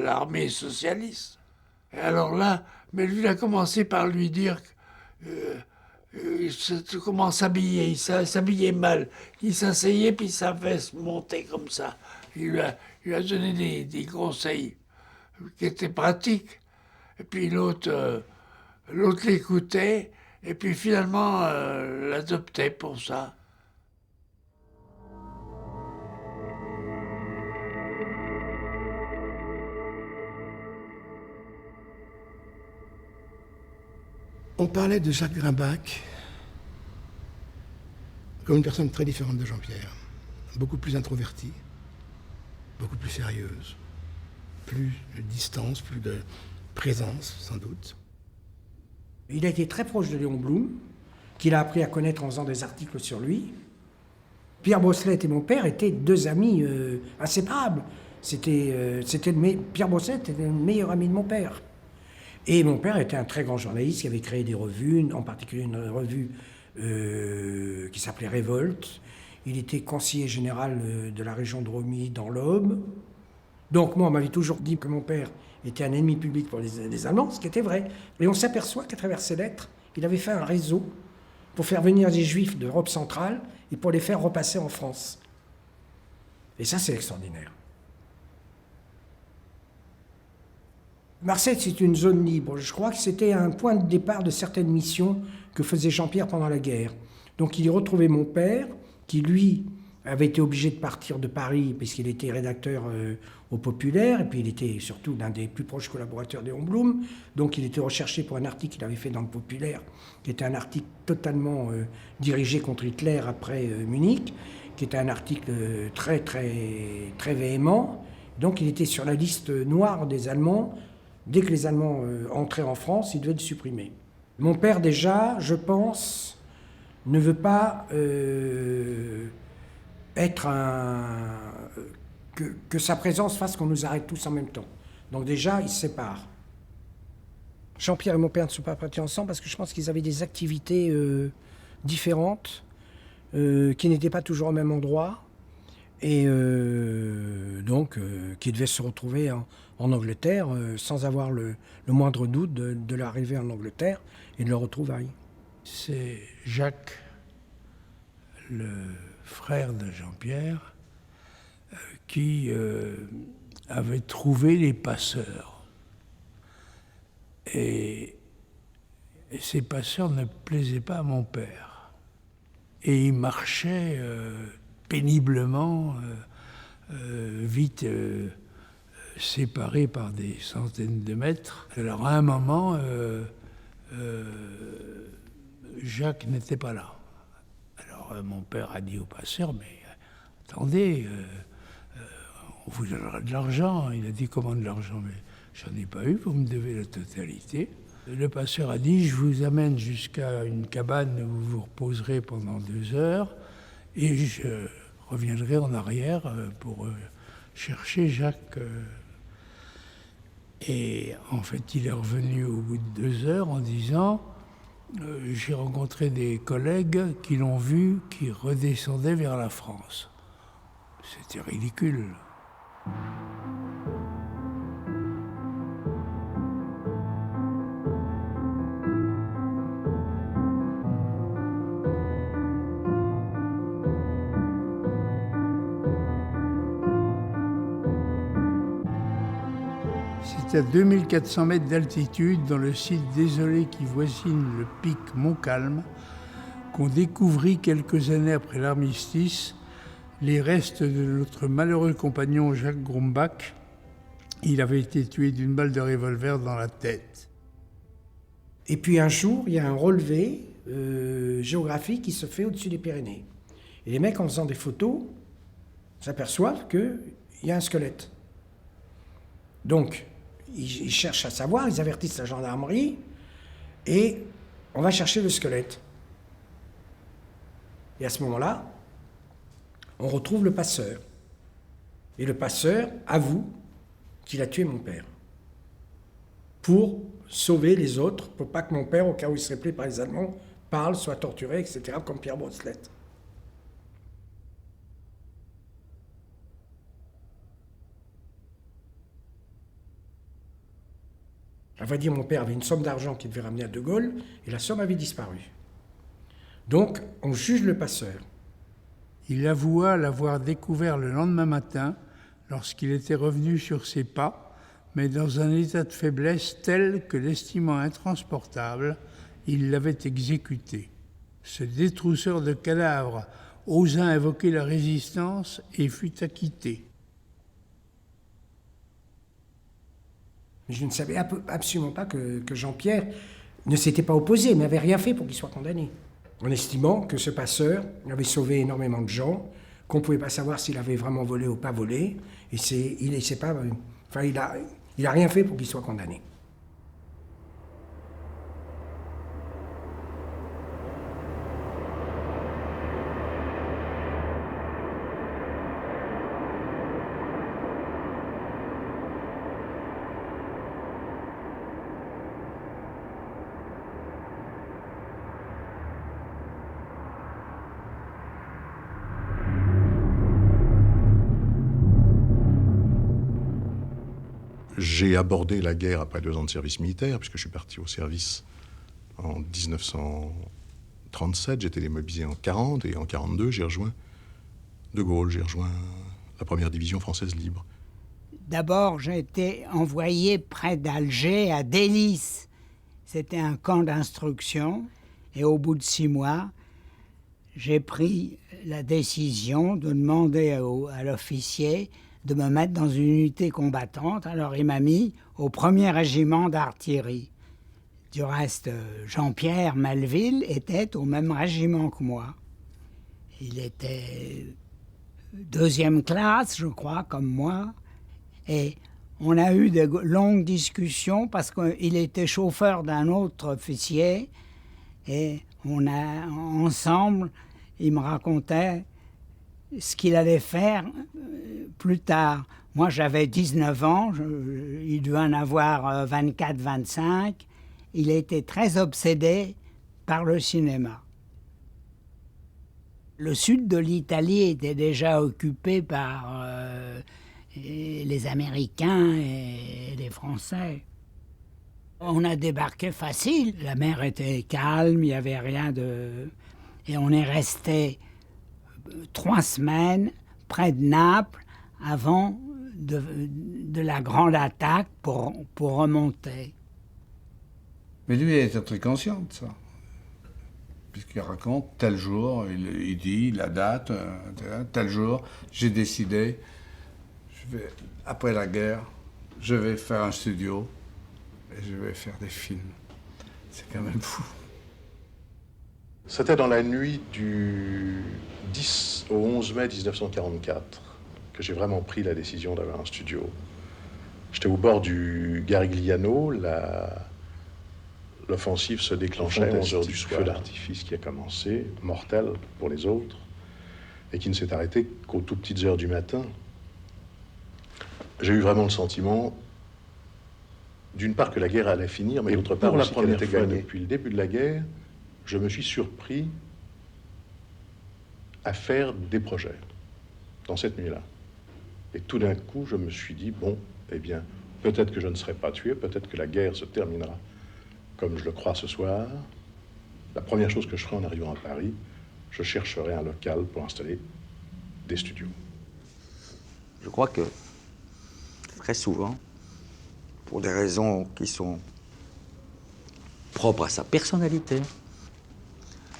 l'armée socialiste. Et alors là, Melville a commencé par lui dire comment s'habiller. Il s'habillait mal. Il s'asseyait puis sa veste montait comme ça. Il lui a donné des conseils qui étaient pratiques. Et puis l'autre l'écoutait et puis finalement l'adoptait pour ça. On parlait de Jacques Grimbach comme une personne très différente de Jean-Pierre, beaucoup plus introvertie, beaucoup plus sérieuse, plus de distance, plus de présence, sans doute. Il a été très proche de Léon Blum, qu'il a appris à connaître en faisant des articles sur lui. Pierre Brossolette et mon père étaient deux amis inséparables. Pierre Brossolette était le meilleur ami de mon père. Et mon père était un très grand journaliste qui avait créé des revues, en particulier une revue qui s'appelait Révolte. Il était conseiller général de la région de Romilly dans l'Aube. Donc moi, on m'avait toujours dit que mon père était un ennemi public pour les Allemands, ce qui était vrai. Et on s'aperçoit qu'à travers ses lettres, il avait fait un réseau pour faire venir des Juifs d'Europe centrale et pour les faire repasser en France. Et ça, c'est extraordinaire. Marseille, c'est une zone libre. Je crois que c'était un point de départ de certaines missions que faisait Jean-Pierre pendant la guerre. Donc il y retrouvait mon père, qui lui avait été obligé de partir de Paris puisqu'il était rédacteur au Populaire, et puis il était surtout l'un des plus proches collaborateurs de Léon Blum. Donc il était recherché pour un article qu'il avait fait dans le Populaire, qui était un article totalement dirigé contre Hitler après Munich, qui était un article très, très, très véhément. Donc il était sur la liste noire des Allemands. Dès que les Allemands entraient en France, ils devaient le supprimer. Mon père, déjà, je pense, ne veut pas que sa présence fasse qu'on nous arrête tous en même temps. Donc déjà, ils se séparent. Jean-Pierre et mon père ne sont pas partis ensemble parce que je pense qu'ils avaient des activités différentes, qui n'étaient pas toujours au même endroit, et donc qui devaient se retrouver en Angleterre sans avoir le moindre doute de l'arrivée en Angleterre et de leur retrouvaille. C'est Jacques, le frère de Jean-Pierre, qui avait trouvé les passeurs. Et ces passeurs ne plaisaient pas à mon père. Et il marchait péniblement, vite séparés par des centaines de mètres. Alors à un moment, Jacques n'était pas là. Alors mon père a dit au passeur, mais attendez, on vous donnera de l'argent. Il a dit, comment de l'argent? Mais j'en ai pas eu, vous me devez la totalité. Le passeur a dit, je vous amène jusqu'à une cabane où vous vous reposerez pendant 2 heures et je reviendrai en arrière pour chercher Jacques. Et en fait, il est revenu au bout de 2 heures en disant, j'ai rencontré des collègues qui l'ont vu, qui redescendaient vers la France. C'était ridicule. C'est à 2400 mètres d'altitude, dans le site désolé qui voisine le pic Montcalm, qu'on découvrit quelques années après l'armistice les restes de notre malheureux compagnon Jacques Grumbach. Il avait été tué d'une balle de revolver dans la tête. Et puis un jour, il y a un relevé géographique qui se fait au-dessus des Pyrénées. Et les mecs, en faisant des photos, s'aperçoivent qu'il y a un squelette. Donc, ils cherchent à savoir, ils avertissent la gendarmerie, et on va chercher le squelette. Et à ce moment-là, on retrouve le passeur. Et le passeur avoue qu'il a tué mon père. Pour sauver les autres, pour pas que mon père, au cas où il serait pris par les Allemands, parle, soit torturé, etc., comme Pierre Brosselette. À vrai dire, mon père avait une somme d'argent qu'il devait ramener à De Gaulle, et la somme avait disparu. Donc, on juge le passeur. Il avoua l'avoir découvert le lendemain matin, lorsqu'il était revenu sur ses pas, mais dans un état de faiblesse tel que, l'estimant intransportable, il l'avait exécuté. Ce détrousseur de cadavres osa invoquer la résistance et fut acquitté. Mais je ne savais absolument pas que Jean-Pierre ne s'était pas opposé, mais n'avait rien fait pour qu'il soit condamné. En estimant que ce passeur avait sauvé énormément de gens, qu'on ne pouvait pas savoir s'il avait vraiment volé ou pas volé, et il a rien fait pour qu'il soit condamné. J'ai abordé la guerre après 2 ans de service militaire, puisque je suis parti au service en 1937. J'étais démobilisé en 1940, et en 1942, j'ai rejoint De Gaulle, j'ai rejoint la première division française libre. D'abord, j'ai été envoyé près d'Alger, à Délices. C'était un camp d'instruction, et au bout de 6 mois, j'ai pris la décision de demander à l'officier de me mettre dans une unité combattante. Alors il m'a mis au 1er régiment d'artillerie. Du reste, Jean-Pierre Melville était au même régiment que moi. Il était 2e classe, je crois, comme moi. Et on a eu de longues discussions parce qu'il était chauffeur d'un autre officier. Et ensemble, il me racontait ce qu'il allait faire plus tard. Moi, j'avais 19 ans, il devait en avoir 24, 25. Il était très obsédé par le cinéma. Le sud de l'Italie était déjà occupé par les Américains et les Français. On a débarqué facile. La mer était calme, il n'y avait rien de... Et on est resté 3 semaines près de Naples avant de la grande attaque pour remonter. Mais lui, il était très conscient de ça. Puisqu'il raconte, tel jour, il dit la date, tel jour, j'ai décidé, après la guerre, je vais faire un studio et je vais faire des films. C'est quand même fou. C'était dans la nuit du 10 au 11 mai 1944 que j'ai vraiment pris la décision d'avoir un studio. J'étais au bord du Garigliano, l'offensive se déclenchait à 11 h du soir. Feu d'artifice qui a commencé, mortel pour les autres, et qui ne s'est arrêté qu'aux tout petites heures du matin. J'ai eu vraiment le sentiment, d'une part, que la guerre allait finir, mais d'autre part, aussi qu'elle était gagnée. Depuis le début de la guerre, je me suis surpris à faire des projets dans cette nuit-là. Et tout d'un coup, je me suis dit, bon, eh bien, peut-être que je ne serai pas tué, peut-être que la guerre se terminera comme je le crois ce soir. La première chose que je ferai en arrivant à Paris, je chercherai un local pour installer des studios. Je crois que très souvent, pour des raisons qui sont propres à sa personnalité,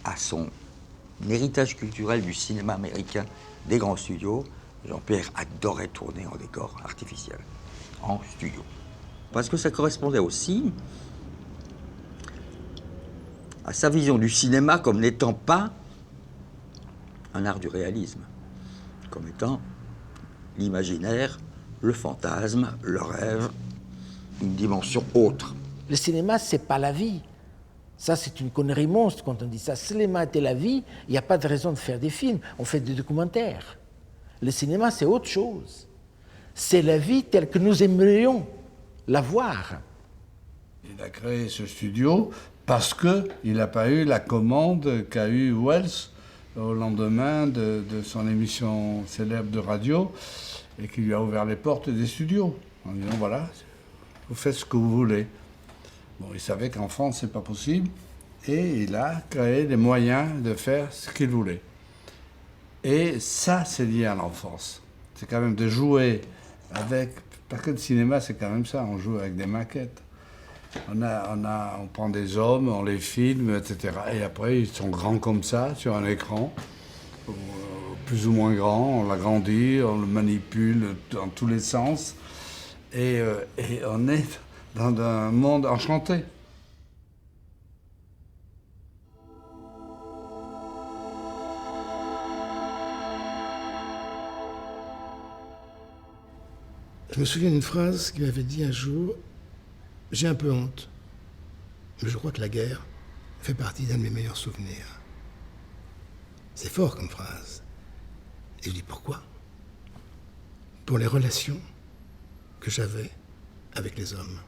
à son héritage culturel du cinéma américain, des grands studios, Jean-Pierre adorait tourner en décor artificiel, en studio. Parce que ça correspondait aussi à sa vision du cinéma comme n'étant pas un art du réalisme, comme étant l'imaginaire, le fantasme, le rêve, une dimension autre. Le cinéma, c'est pas la vie. Ça, c'est une connerie monstre quand on dit ça. Si le cinéma était la vie, il n'y a pas de raison de faire des films. On fait des documentaires. Le cinéma, c'est autre chose. C'est la vie telle que nous aimerions la voir. Il a créé ce studio parce qu'il n'a pas eu la commande qu'a eu Wells au lendemain de son émission célèbre de radio et qui lui a ouvert les portes des studios en disant voilà, vous faites ce que vous voulez. Bon, il savait qu'en France, c'est pas possible et il a créé les moyens de faire ce qu'il voulait. Et ça, c'est lié à l'enfance. C'est quand même de jouer avec... Parce que le cinéma, c'est quand même ça, on joue avec des maquettes. On prend des hommes, on les filme, etc. Et après, ils sont grands comme ça, sur un écran, plus ou moins grand, on l'agrandit, on le manipule dans tous les sens. Et on est dans un monde enchanté. Je me souviens d'une phrase qu'il m'avait dit un jour. J'ai un peu honte, mais je crois que la guerre fait partie d'un de mes meilleurs souvenirs. C'est fort comme phrase. Et je dis pourquoi? Pour les relations que j'avais avec les hommes.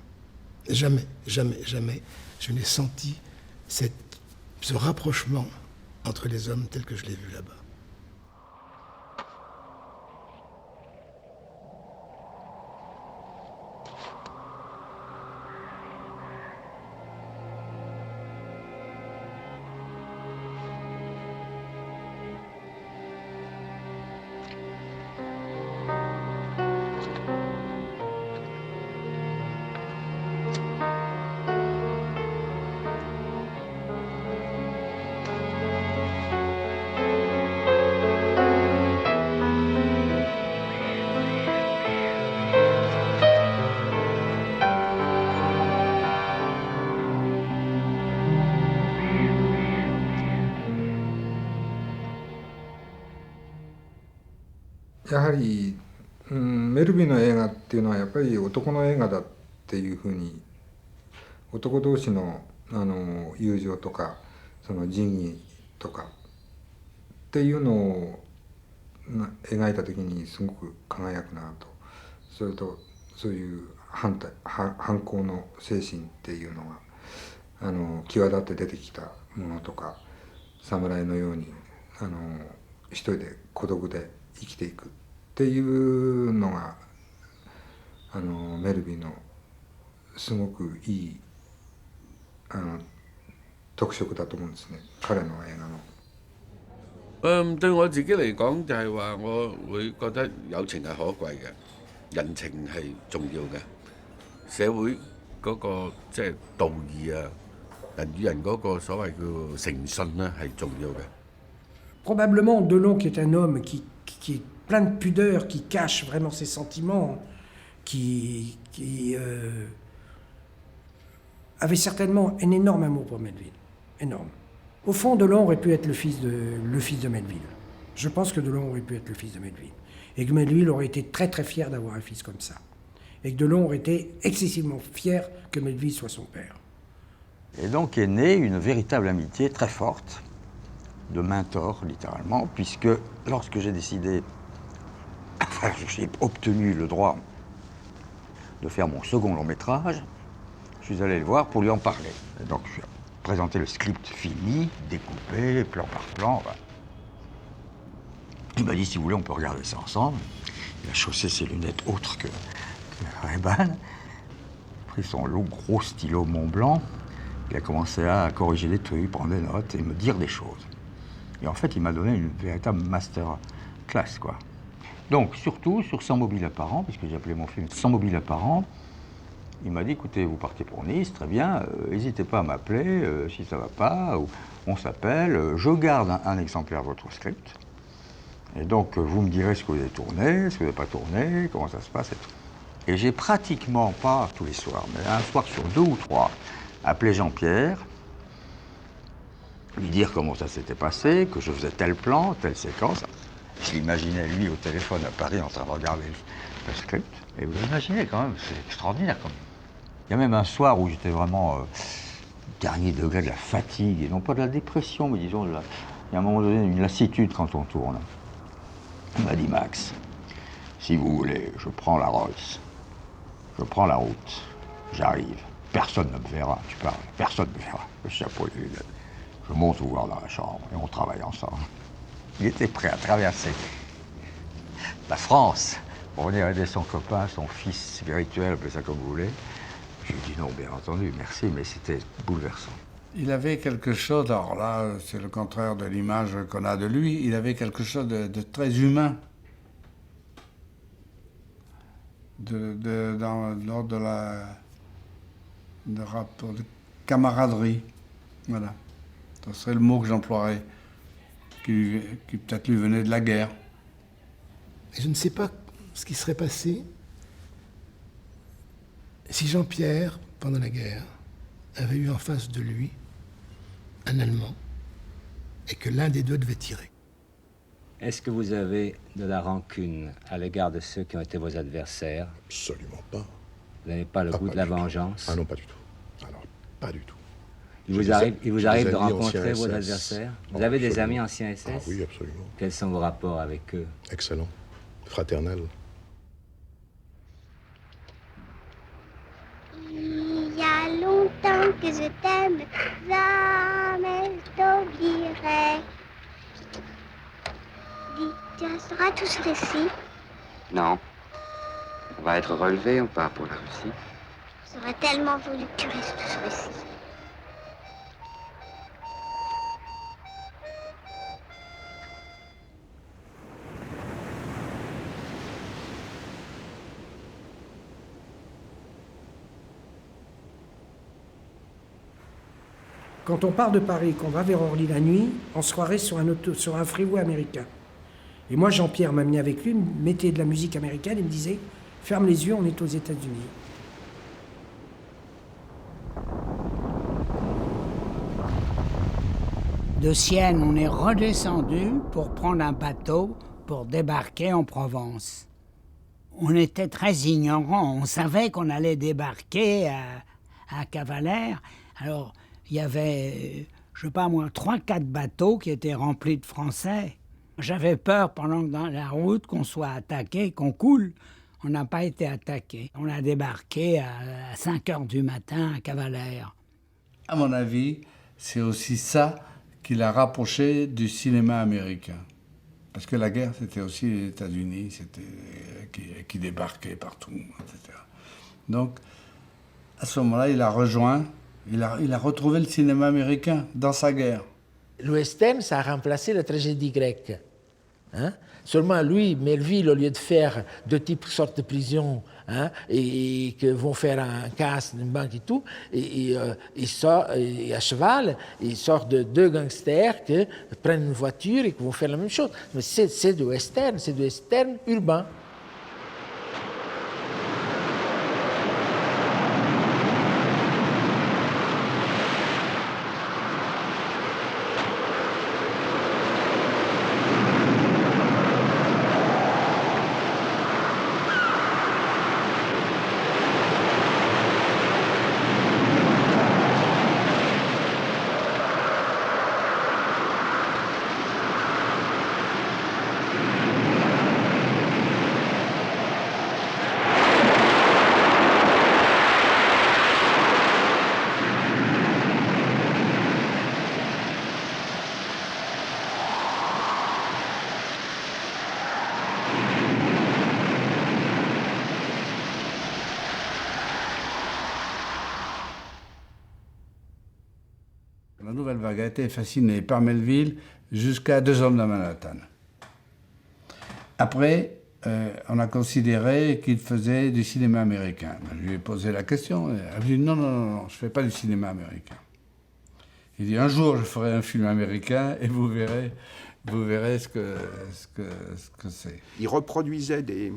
Jamais, jamais, jamais je n'ai senti ce rapprochement entre les hommes tel que je l'ai vu là-bas.やはり、メルビーの映画っていうのはやっぱり男の映画だっていうふうに男同士の友情とかその仁義とかっていうのを描いた時にすごく輝くなと。それとそういう反抗の精神っていうのが際立って出てきたものとか侍のように一人で孤独で生きていくっていうのがメルビーのすごくいい特色だと思うんですね、彼の映画の。對我自己嚟講，就係話我會覺得友情係可貴嘅，人情係重要嘅，社會嗰個即係道義啊，人與人嗰個所謂叫誠信咧係重要嘅。Probablement Delon, qui est un homme qui est plein de pudeur, qui cache vraiment ses sentiments, qui avait certainement un énorme amour pour Melville, énorme. Au fond, Delon aurait pu être le fils de Melville. Je pense que Delon aurait pu être le fils de Melville. Et que Melville aurait été très très fier d'avoir un fils comme ça. Et que Delon aurait été excessivement fier que Melville soit son père. Et donc est née une véritable amitié très forte, de mentor littéralement, puisque lorsque j'ai décidé, enfin j'ai obtenu le droit de faire mon second long métrage, je suis allé le voir pour lui en parler. Et donc je lui ai présenté le script fini, découpé, plan par plan. Voilà. Il m'a dit, si vous voulez, on peut regarder ça ensemble. Il a chaussé ses lunettes autres que Ray-Ban. Il a pris son long gros stylo Montblanc. Il a commencé à corriger des trucs, prendre des notes et me dire des choses. Et en fait, il m'a donné une véritable master class, quoi. Donc, surtout sur 100 mobiles apparents, puisque j'ai appelé mon film 100 mobiles apparents, il m'a dit, écoutez, vous partez pour Nice, très bien, n'hésitez pas à m'appeler si ça ne va pas, ou on s'appelle, je garde un exemplaire de votre script. Et donc, vous me direz ce que vous avez tourné, ce que vous n'avez pas tourné, comment ça se passe et tout. Et j'ai pratiquement, pas tous les soirs, mais un soir sur 2 ou 3, appelé Jean-Pierre, lui dire comment ça s'était passé, que je faisais tel plan, telle séquence. Je l'imaginais, lui, au téléphone à Paris, en train de regarder le script. Et vous imaginez quand même, c'est extraordinaire quand même. Il y a même un soir où j'étais vraiment dernier degré de la fatigue, et non pas de la dépression, mais disons, il y a un moment donné une lassitude quand on tourne. Il m'a dit, Max, si vous voulez, je prends la Rolls, je prends la route, j'arrive, personne ne me verra, tu parles, personne ne me verra, le chapeau et les lunettes. Je monte vous voir dans la chambre et on travaille ensemble. Il était prêt à traverser la France pour venir aider son copain, son fils spirituel, appelez ça comme vous voulez. Je lui ai dit non, bien entendu, merci, mais c'était bouleversant. Il avait quelque chose, alors là, c'est le contraire de l'image qu'on a de lui, il avait quelque chose de très humain. Dans l'ordre de rapport, de camaraderie. Voilà. Ce serait le mot que j'emploierais, qui peut-être lui venait de la guerre. Et je ne sais pas ce qui serait passé si Jean-Pierre, pendant la guerre, avait eu en face de lui un Allemand et que l'un des deux devait tirer. Est-ce que vous avez de la rancune à l'égard de ceux qui ont été vos adversaires? Absolument pas. Vous n'avez pas le goût de la vengeance? Ah non, pas du tout. Alors, pas du tout. Il vous arrive de rencontrer vos adversaires? Vous avez des amis anciens SS? Ah oui, absolument. Quels sont vos rapports avec eux? Excellent. Fraternel. Il y a longtemps que je t'aime, jamais je t'oublierai. Dis, tu resteras tout ce récit? Non. On va être relevé, on part pour la Russie. J'aurais tellement voulu que tu restes tout ce récit. Quand on part de Paris, qu'on va vers Orly la nuit, on se croirait sur un freeway américain. Et moi, Jean-Pierre m'a amené avec lui, mettait de la musique américaine et me disait « Ferme les yeux, on est aux États-Unis ». De Sienne, on est redescendu pour prendre un bateau pour débarquer en Provence. On était très ignorants, on savait qu'on allait débarquer à Cavalère. Alors, il y avait, je sais pas moi, 3-4 bateaux qui étaient remplis de Français. J'avais peur pendant que dans la route qu'on soit attaqué, qu'on coule. On n'a pas été attaqué. On a débarqué à 5 heures du matin à Cavalère. À mon avis, c'est aussi ça qui l'a rapproché du cinéma américain. Parce que la guerre, c'était aussi les États-Unis, qui débarquaient partout, etc. Donc, à ce moment-là, il a rejoint, il a retrouvé le cinéma américain dans sa guerre. Le western, ça a remplacé la tragédie grecque. Hein? Seulement, lui, Melville, au lieu de faire 2 types qui sortent de prison et que vont faire un casse, une banque et tout, il sort à cheval, il sort de 2 gangsters qui prennent une voiture et qui vont faire la même chose. Mais c'est du western urbain. Nouvelle Vague a été fasciné par Melville jusqu'à 2 hommes dans Manhattan. Après, on a considéré qu'il faisait du cinéma américain. Je lui ai posé la question. Elle a dit non, je ne fais pas du cinéma américain. Il dit un jour je ferai un film américain et vous verrez ce que c'est. Il reproduisait des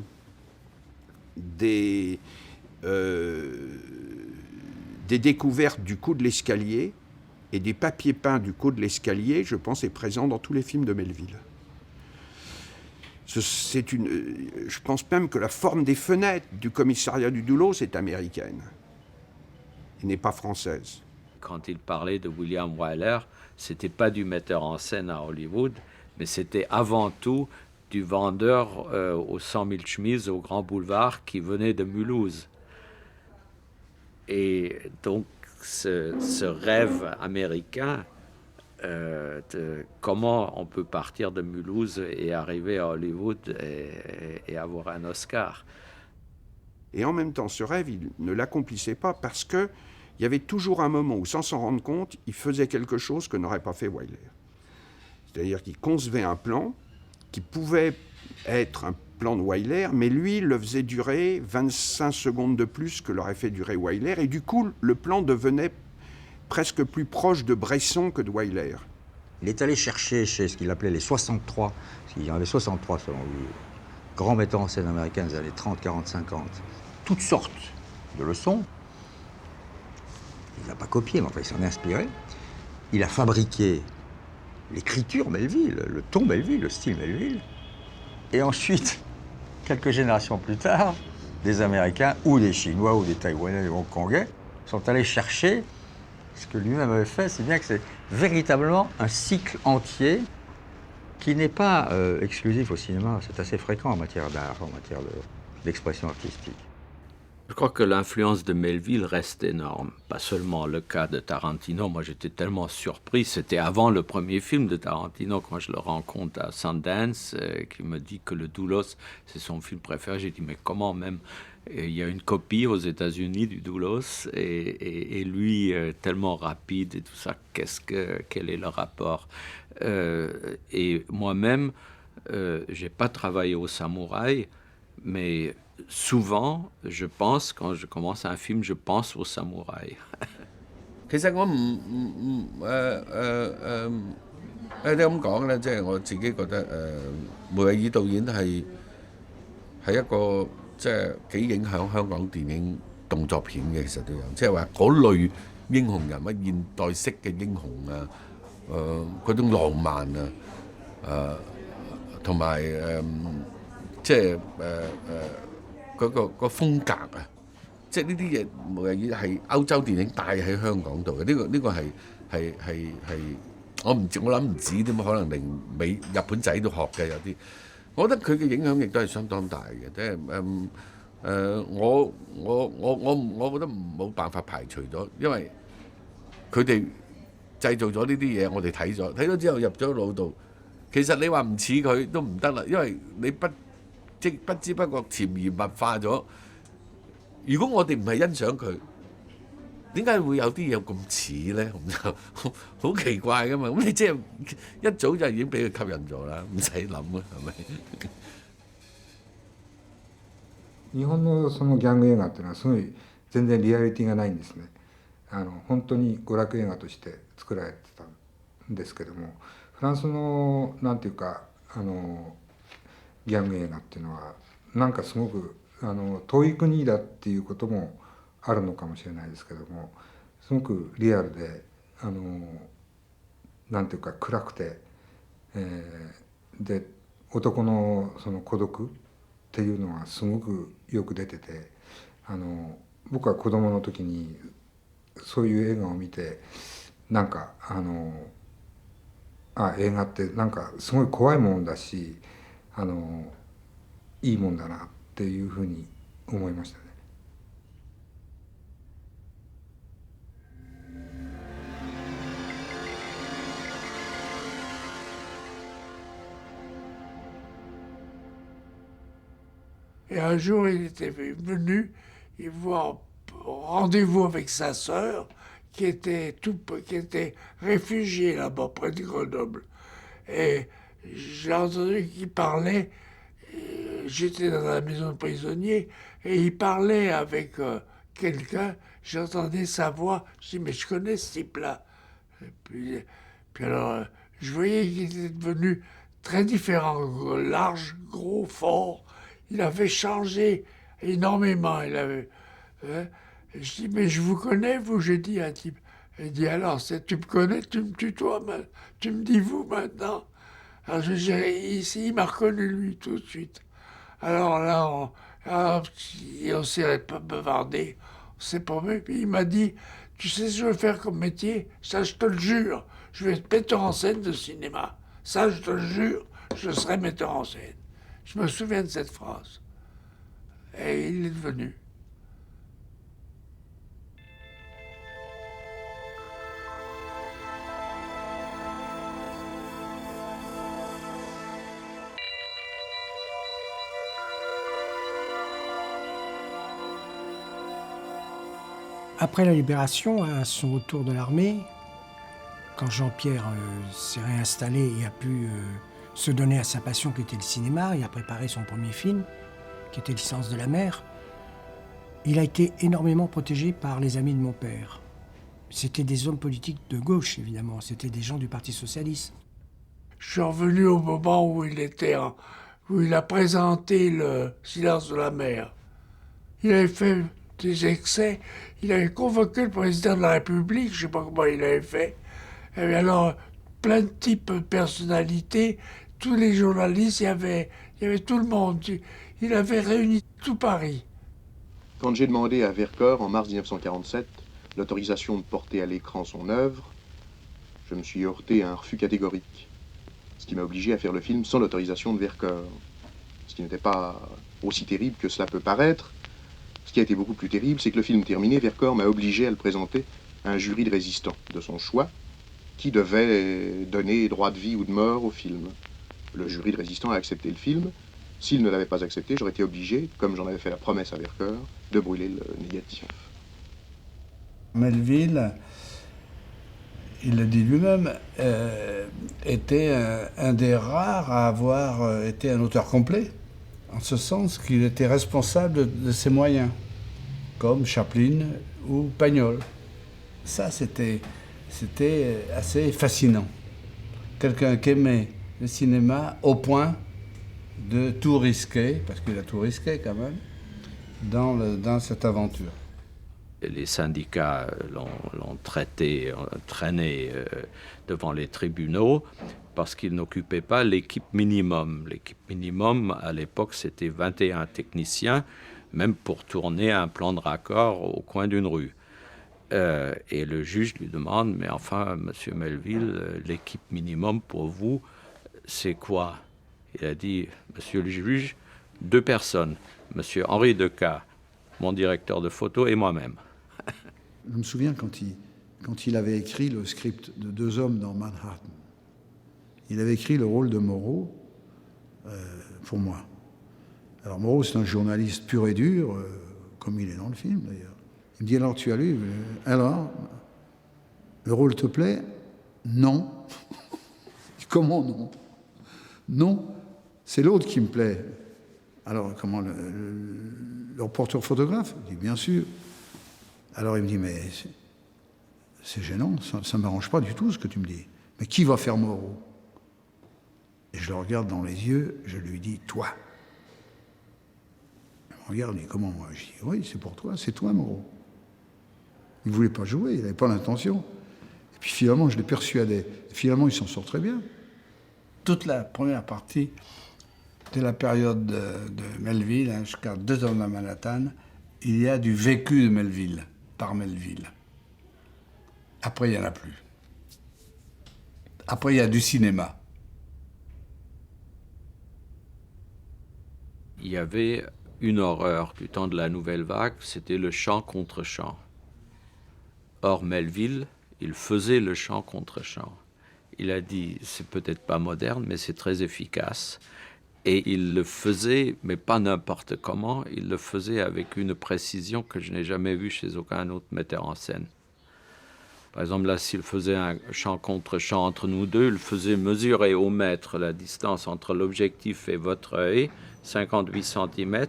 découvertes du coup de l'escalier, et des papiers peints du coup de l'escalier, je pense, est présent dans tous les films de Melville. Je pense même que la forme des fenêtres du commissariat du Doulos est américaine, et n'est pas française. Quand il parlait de William Wyler, c'était pas du metteur en scène à Hollywood, mais c'était avant tout du vendeur aux 100 000 chemises au Grand Boulevard qui venait de Mulhouse. Et donc, ce rêve américain de comment on peut partir de Mulhouse et arriver à Hollywood et avoir un Oscar. Et en même temps, ce rêve, il ne l'accomplissait pas parce qu'il y avait toujours un moment où, sans s'en rendre compte, il faisait quelque chose que n'aurait pas fait Wyler. C'est-à-dire qu'il concevait un plan qui pouvait être un plan de Wyler, mais lui le faisait durer 25 secondes de plus que l'aurait fait durer Wyler, et du coup, le plan devenait presque plus proche de Bresson que de Wyler. Il est allé chercher chez ce qu'il appelait les 63, parce qu'il y en avait 63 selon lui, grands metteurs en scène américains des années 30, 40, 50, toutes sortes de leçons. Il n'a pas copié, mais enfin il s'en est inspiré. Il a fabriqué l'écriture Melville, le ton Melville, le style Melville. Et ensuite, quelques générations plus tard, des Américains ou des Chinois ou des Taïwanais ou des Hongkongais sont allés chercher ce que lui-même avait fait. C'est bien que c'est véritablement un cycle entier qui n'est pas exclusif au cinéma. C'est assez fréquent en matière d'art, en matière d'expression artistique. Je crois que l'influence de Melville reste énorme. Pas seulement le cas de Tarantino. Moi, j'étais tellement surpris. C'était avant le premier film de Tarantino, quand je le rencontre à Sundance, qui me dit que Le Doulos, c'est son film préféré. J'ai dit, mais comment même? Il y a une copie aux États-Unis du Doulos, et lui, tellement rapide et tout ça, quel est le rapport? Et moi-même, j'ai pas travaillé au Samouraï, mais souvent, je pense, quand je commence un film, je pense au samouraï. 其實我唔你咁講咧，即係我自己覺得梅維爾導演係一個即係幾影響香港電影動作片嘅，其實都有，即係話嗰類英雄人物、現代式嘅英雄啊，嗰種浪漫啊，同埋即係嗰個風格啊，即係呢啲嘢無疑係歐洲電影帶喺香港度嘅。呢個係我諗唔止點，可能連日本仔都學嘅有啲。我覺得佢嘅影響亦都係相當大嘅，即係我覺得冇辦法排除咗，因為佢哋製造咗呢啲嘢，我哋睇咗之後入咗腦度。其實你話唔似佢都唔得啦，因為你不知不覺潛移默化咗。如果我哋唔係欣賞佢，點解會有啲嘢咁似咧？咁就好奇怪噶嘛。咁你即係一早就已經俾佢吸引咗啦，唔使諗啦，係咪？日本のそのギャング映画っていうのはすごい全然リアリティがないんですね。本当に娯楽映画として作られてたんですけども、フランスのなんていうかギャング映画っていうのはなんかすごく遠い国だっていうこともあるのかもしれないですけども、すごくリアルでなんていうか暗くて、で男のその孤独っていうのがすごくよく出てて、僕は子供の時にそういう映画を見てなんか映画ってなんかすごい怖いもんだしいいもんだなっていうふうに思いましたね。Et un jour, il était venu, il voit rendez-vous avec sa sœur, qui était réfugié là-bas, près de Grenoble. Et j'ai entendu qu'il parlait, j'étais dans la maison de prisonniers, et il parlait avec quelqu'un, j'entendais sa voix, je dis, mais je connais ce type-là. Puis alors, je voyais qu'il était devenu très différent, large, gros, fort. Il avait changé énormément. Je dis, mais je vous connais, vous, j'ai dit à un type. Il dit, alors, tu me connais, tu me tutoies, tu me dis vous maintenant. Alors, il m'a reconnu, lui, tout de suite. Alors là, on s'est pas bavardé, on s'est promené, puis il m'a dit, tu sais ce que je veux faire comme métier? Ça, je te le jure, je vais être metteur en scène de cinéma. Ça, je te le jure, je serai metteur en scène. Je me souviens de cette phrase. Et il est devenu. Après la libération, à son retour de l'armée, quand Jean-Pierre s'est réinstallé et a pu se donner à sa passion qui était le cinéma, il a préparé son premier film, qui était Licence de la mer, il a été énormément protégé par les amis de mon père. C'était des hommes politiques de gauche, évidemment, c'était des gens du Parti socialiste. Je suis revenu au moment où il a présenté le Silence de la mer. Il avait fait des excès, il avait convoqué le président de la République, je ne sais pas comment il avait fait. Et alors, plein de types de personnalités, tous les journalistes, il y avait tout le monde. Il avait réuni tout Paris. Quand j'ai demandé à Vercors, en mars 1947, l'autorisation de porter à l'écran son œuvre, je me suis heurté à un refus catégorique, ce qui m'a obligé à faire le film sans l'autorisation de Vercors, ce qui n'était pas aussi terrible que cela peut paraître. Ce qui a été beaucoup plus terrible, c'est que le film terminé, Vercors m'a obligé à le présenter à un jury de résistants de son choix, qui devait donner droit de vie ou de mort au film. Le jury de résistants a accepté le film. S'il ne l'avait pas accepté, j'aurais été obligé, comme j'en avais fait la promesse à Vercors, de brûler le négatif. Melville, il le dit lui-même, était un des rares à avoir été un auteur complet, en ce sens qu'il était responsable de ses moyens, comme Chaplin ou Pagnol. Ça, c'était assez fascinant. Quelqu'un qui aimait le cinéma au point de tout risquer, parce qu'il a tout risqué quand même, dans cette aventure. Les syndicats l'ont traîné devant les tribunaux parce qu'il n'occupait pas l'équipe minimum. L'équipe minimum, à l'époque, c'était 21 techniciens, même pour tourner un plan de raccord au coin d'une rue. Et le juge lui demande, mais enfin, monsieur Melville, l'équipe minimum pour vous, c'est quoi? Il a dit, monsieur le juge, 2 personnes, monsieur Henri Decas, mon directeur de photo, et moi-même. Je me souviens quand il avait écrit le script de 2 hommes dans Manhattan, il avait écrit le rôle de Moreau pour moi. Alors Moreau, c'est un journaliste pur et dur, comme il est dans le film d'ailleurs. Il me dit, alors tu as lu? Alors, le rôle te plaît? Non. Comment non? Non, c'est l'autre qui me plaît. Alors, comment, le reporter photographe? Il dit, bien sûr. Alors il me dit, mais c'est gênant, ça ne m'arrange pas du tout ce que tu me dis. Mais qui va faire Moreau? Et je le regarde dans les yeux, je lui dis, toi. Il me regarde, il dit, comment moi? Je dis, oui, c'est pour toi, c'est toi Moreau. Il ne voulait pas jouer, il n'avait pas l'intention. Et puis finalement, je l'ai persuadé. Et finalement, il s'en sort très bien. Toute la première partie de la période de Melville, jusqu'à 2 hommes à Manhattan, il y a du vécu de Melville, par Melville. Après, il n'y en a plus. Après, il y a du cinéma. Il y avait une horreur du temps de la Nouvelle Vague, c'était le chant contre chant. Or, Melville, il faisait le chant contre chant. Il a dit, c'est peut-être pas moderne, mais c'est très efficace. Et il le faisait, mais pas n'importe comment, il le faisait avec une précision que je n'ai jamais vue chez aucun autre metteur en scène. Par exemple, là, s'il faisait un chant contre chant entre nous deux, il faisait mesurer au mètre la distance entre l'objectif et votre œil, 58 cm.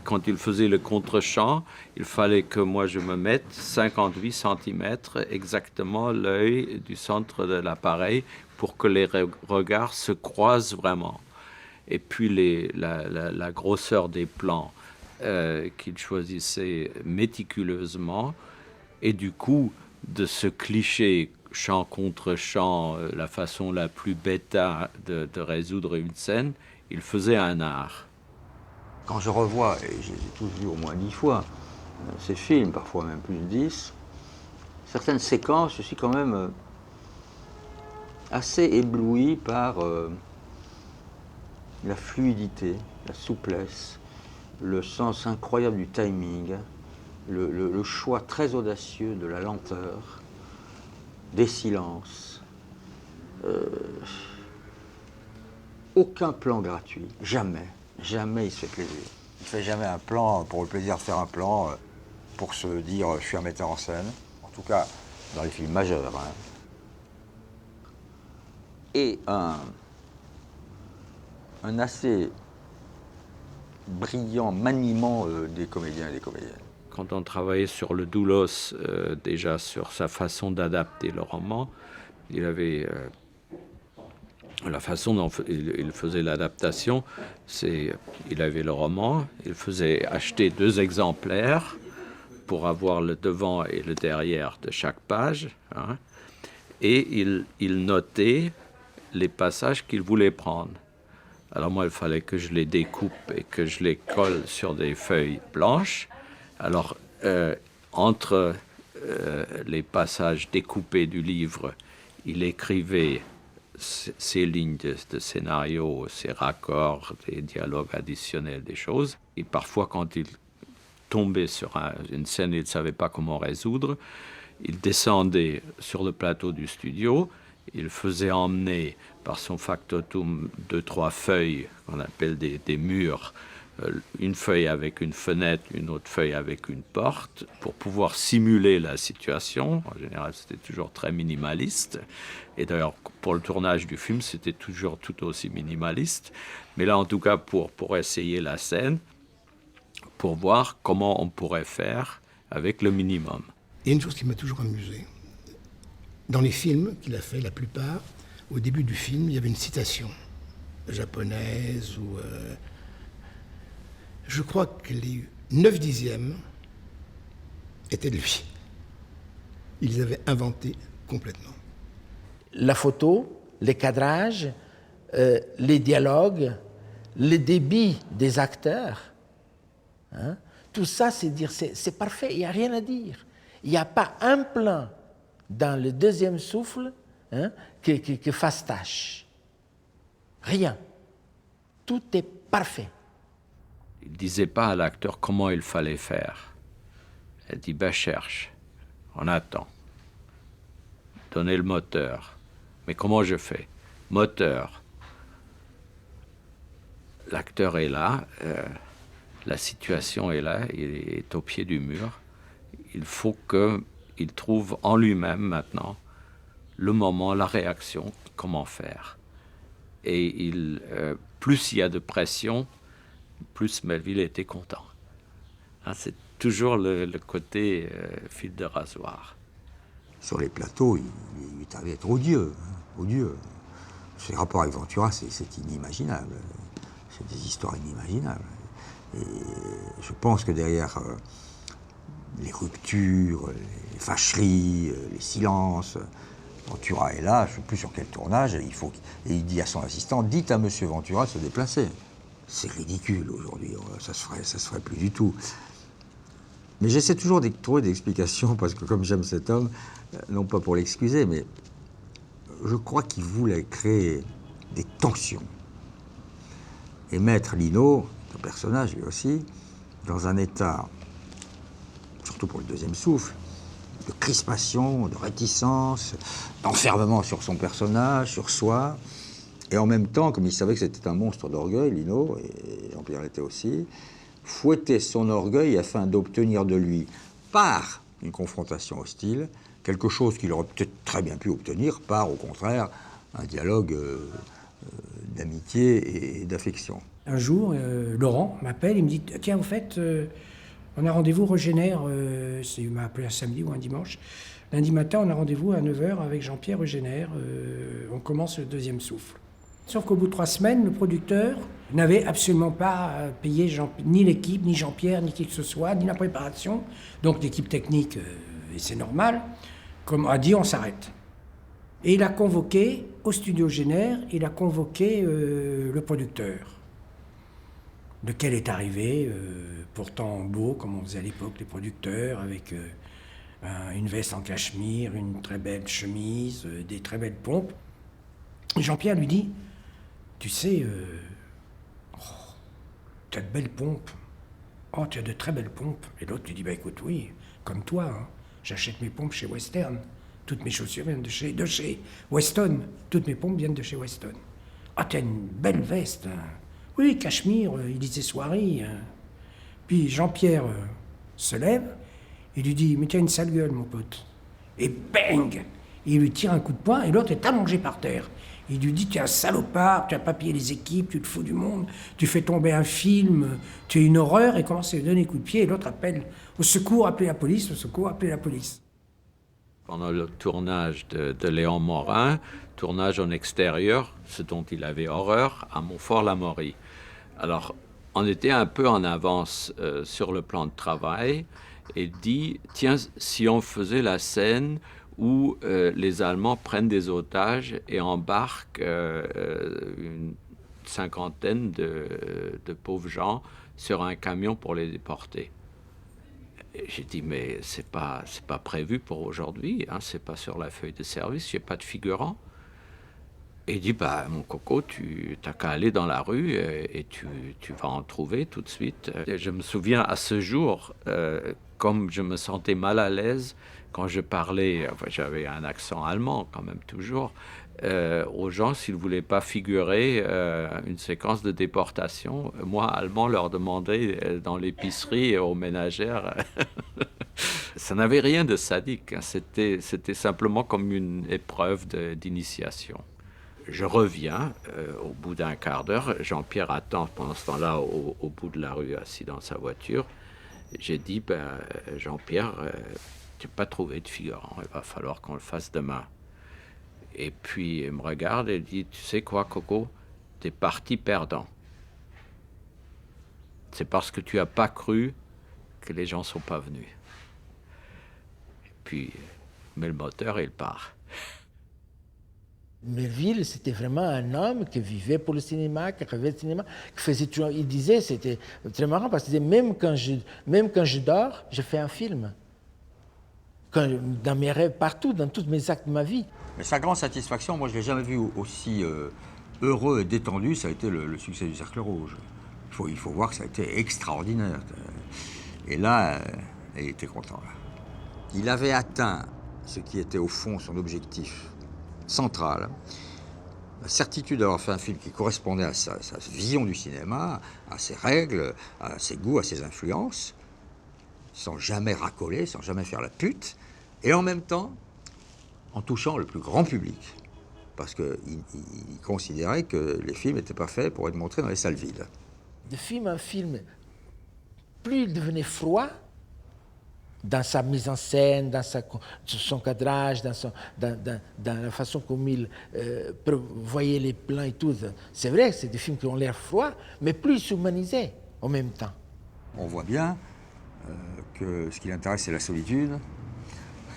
Quand il faisait le contre-champ, il fallait que moi je me mette 58 cm exactement l'œil du centre de l'appareil pour que les regards se croisent vraiment. Et puis la grosseur des plans qu'il choisissait méticuleusement, et du coup de ce cliché chant contre chant, la façon la plus bêta de résoudre une scène, il faisait un art. Quand je revois, et je les ai tous vus au moins 10 fois, ces films, parfois même plus de 10, certaines séquences, je suis quand même assez ébloui par la fluidité, la souplesse, le sens incroyable du timing, le choix très audacieux de la lenteur, des silences. Aucun plan gratuit, jamais. Jamais il se fait plaisir. Il ne fait jamais un plan pour le plaisir de faire un plan, pour se dire je suis un metteur en scène. En tout cas, dans les films majeurs. Hein. Et un assez brillant maniement des comédiens et des comédiennes. Quand on travaillait sur le Doulos, déjà sur sa façon d'adapter le roman, il avait la façon dont il faisait l'adaptation, c'est il avait le roman, il faisait acheter 2 exemplaires pour avoir le devant et le derrière de chaque page, hein, et il notait les passages qu'il voulait prendre. Alors moi, il fallait que je les découpe et que je les colle sur des feuilles blanches. Alors, entre les passages découpés du livre, il écrivait ces lignes de scénario, ces raccords, des dialogues additionnels, des choses. Et parfois, quand il tombait sur une scène qu'il ne savait pas comment résoudre, il descendait sur le plateau du studio, il faisait emmener par son factotum 2-3 feuilles qu'on appelle des murs, une feuille avec une fenêtre, une autre feuille avec une porte, pour pouvoir simuler la situation. En général, c'était toujours très minimaliste. Et d'ailleurs, pour le tournage du film, c'était toujours tout aussi minimaliste. Mais là, en tout cas, pour essayer la scène, pour voir comment on pourrait faire avec le minimum. Il y a une chose qui m'a toujours amusé. Dans les films qu'il a fait, la plupart, au début du film, il y avait une citation japonaise ou... je crois que les 9/10 étaient de lui. Il les avait inventés complètement. La photo, les cadrages, les dialogues, le débit des acteurs, hein, tout ça, c'est dire, c'est parfait, il n'y a rien à dire. Il n'y a pas un plan dans le deuxième souffle, hein, qui fasse tâche. Rien. Tout est parfait. Il ne disait pas à l'acteur comment il fallait faire. Il dit, ben cherche, on attend. Donnez le moteur. Mais comment je fais? Moteur. L'acteur est là, la situation est là, il est au pied du mur. Il faut qu'il trouve en lui-même maintenant le moment, la réaction, comment faire. Et plus il y a de pression, plus Melville était content. Hein, c'est toujours le côté fil de rasoir. Sur les plateaux, il est arrivé à être odieux. Hein, odieux. Ses rapports avec Ventura, c'est inimaginable. C'est des histoires inimaginables. Et je pense que derrière les ruptures, les fâcheries, les silences, Ventura est là, je ne sais plus sur quel tournage, et il dit à son assistant, dites à monsieur Ventura de se déplacer. C'est ridicule aujourd'hui, ça se ferait plus du tout. Mais j'essaie toujours de trouver des explications, parce que comme j'aime cet homme, non pas pour l'excuser, mais je crois qu'il voulait créer des tensions. Et mettre Lino, un personnage lui aussi, dans un état, surtout pour le deuxième souffle, de crispation, de réticence, d'enfermement sur son personnage, sur soi. Et en même temps, comme il savait que c'était un monstre d'orgueil, Lino, et Jean-Pierre l'était aussi, fouetter son orgueil afin d'obtenir de lui, par une confrontation hostile, quelque chose qu'il aurait peut-être très bien pu obtenir par, au contraire, un dialogue d'amitié et d'affection. Un jour, Laurent m'appelle, il me dit « Tiens, au fait, on a rendez-vous Régénère, il m'a appelé un samedi ou un dimanche. Lundi matin, on a rendez-vous à 9h avec Jean-Pierre Régénère, on commence le deuxième souffle. » Sauf qu'au bout de 3 semaines, le producteur n'avait absolument pas payé ni l'équipe, ni Jean-Pierre, ni qui que ce soit, ni la préparation. Donc l'équipe technique, et c'est normal, comme a dit, on s'arrête. Et il a convoqué, au studio Génère, il a convoqué le producteur, lequel est arrivé, pourtant beau, comme on faisait à l'époque les producteurs, avec une veste en cachemire, une très belle chemise, des très belles pompes. Jean-Pierre lui dit, tu sais, tu as de belles pompes. Oh, tu as de très belles pompes. Et l'autre lui dit, bah écoute, oui, comme toi, hein, j'achète mes pompes chez Western. Toutes mes chaussures viennent de chez Weston. Toutes mes pompes viennent de chez Weston. Ah, tu as une belle veste. Hein. Oui, cachemire, il disait soirée. Hein. Puis Jean-Pierre se lève et lui dit, mais tu as une sale gueule, mon pote. Et bang! Il lui tire un coup de poing et l'autre est allongé par terre. Il lui dit, tu es un salopard, tu n'as pas payé les équipes, tu te fous du monde, tu fais tomber un film, tu es une horreur, et commence à lui donner des coups de pied, et l'autre appelle au secours, appelez la police, au secours, appelez la police. Pendant le tournage de Léon Morin, tournage en extérieur, ce dont il avait horreur, à Montfort-l'Amaury. Alors, on était un peu en avance sur le plan de travail, et dit, tiens, si on faisait la scène où les Allemands prennent des otages et embarquent une cinquantaine de pauvres gens sur un camion pour les déporter. J'ai dit, mais c'est pas prévu pour aujourd'hui, hein, c'est pas sur la feuille de service, j'ai pas de figurant. Et il dit, bah, mon coco, tu n'as qu'à aller dans la rue et tu vas en trouver tout de suite. Et je me souviens à ce jour, comme je me sentais mal à l'aise quand je parlais, enfin, j'avais un accent allemand quand même toujours, aux gens s'ils ne voulaient pas figurer une séquence de déportation. Moi, allemand, leur demandais dans l'épicerie aux ménagères. Ça n'avait rien de sadique, hein. C'était simplement comme une épreuve d'initiation. Je reviens, au bout d'un quart d'heure, Jean-Pierre attend pendant ce temps-là au bout de la rue, assis dans sa voiture. J'ai dit, ben, Jean-Pierre, tu n'as pas trouvé de figurant, il va falloir qu'on le fasse demain. Et puis il me regarde et dit, tu sais quoi, Coco, t'es parti perdant. C'est parce que tu n'as pas cru que les gens ne sont pas venus. Et puis, il met le moteur et il part. Melville, c'était vraiment un homme qui vivait pour le cinéma, qui rêvait le cinéma, qui faisait toujours. Il disait, c'était très marrant, parce qu'il disait, même quand je dors, je fais un film. Dans mes rêves, partout, dans tous mes actes de ma vie. Mais sa grande satisfaction, moi je ne l'ai jamais vu aussi heureux et détendu, ça a été le succès du Cercle Rouge. Il faut voir que ça a été extraordinaire. Et là, il était content. Là. Il avait atteint ce qui était au fond son objectif central, la certitude d'avoir fait un film qui correspondait à sa vision du cinéma, à ses règles, à ses goûts, à ses influences, sans jamais racoler, sans jamais faire la pute, et en même temps, en touchant le plus grand public. Parce qu'il considérait que les films n'étaient pas faits pour être montrés dans les salles vides. De film en film, plus il devenait froid, dans sa mise en scène, dans son cadrage, dans la façon comme il voyait les plans et tout. C'est vrai que c'est des films qui ont l'air froids, mais plus ils s'humanisaient en même temps. On voit bien que ce qui l'intéresse, c'est la solitude,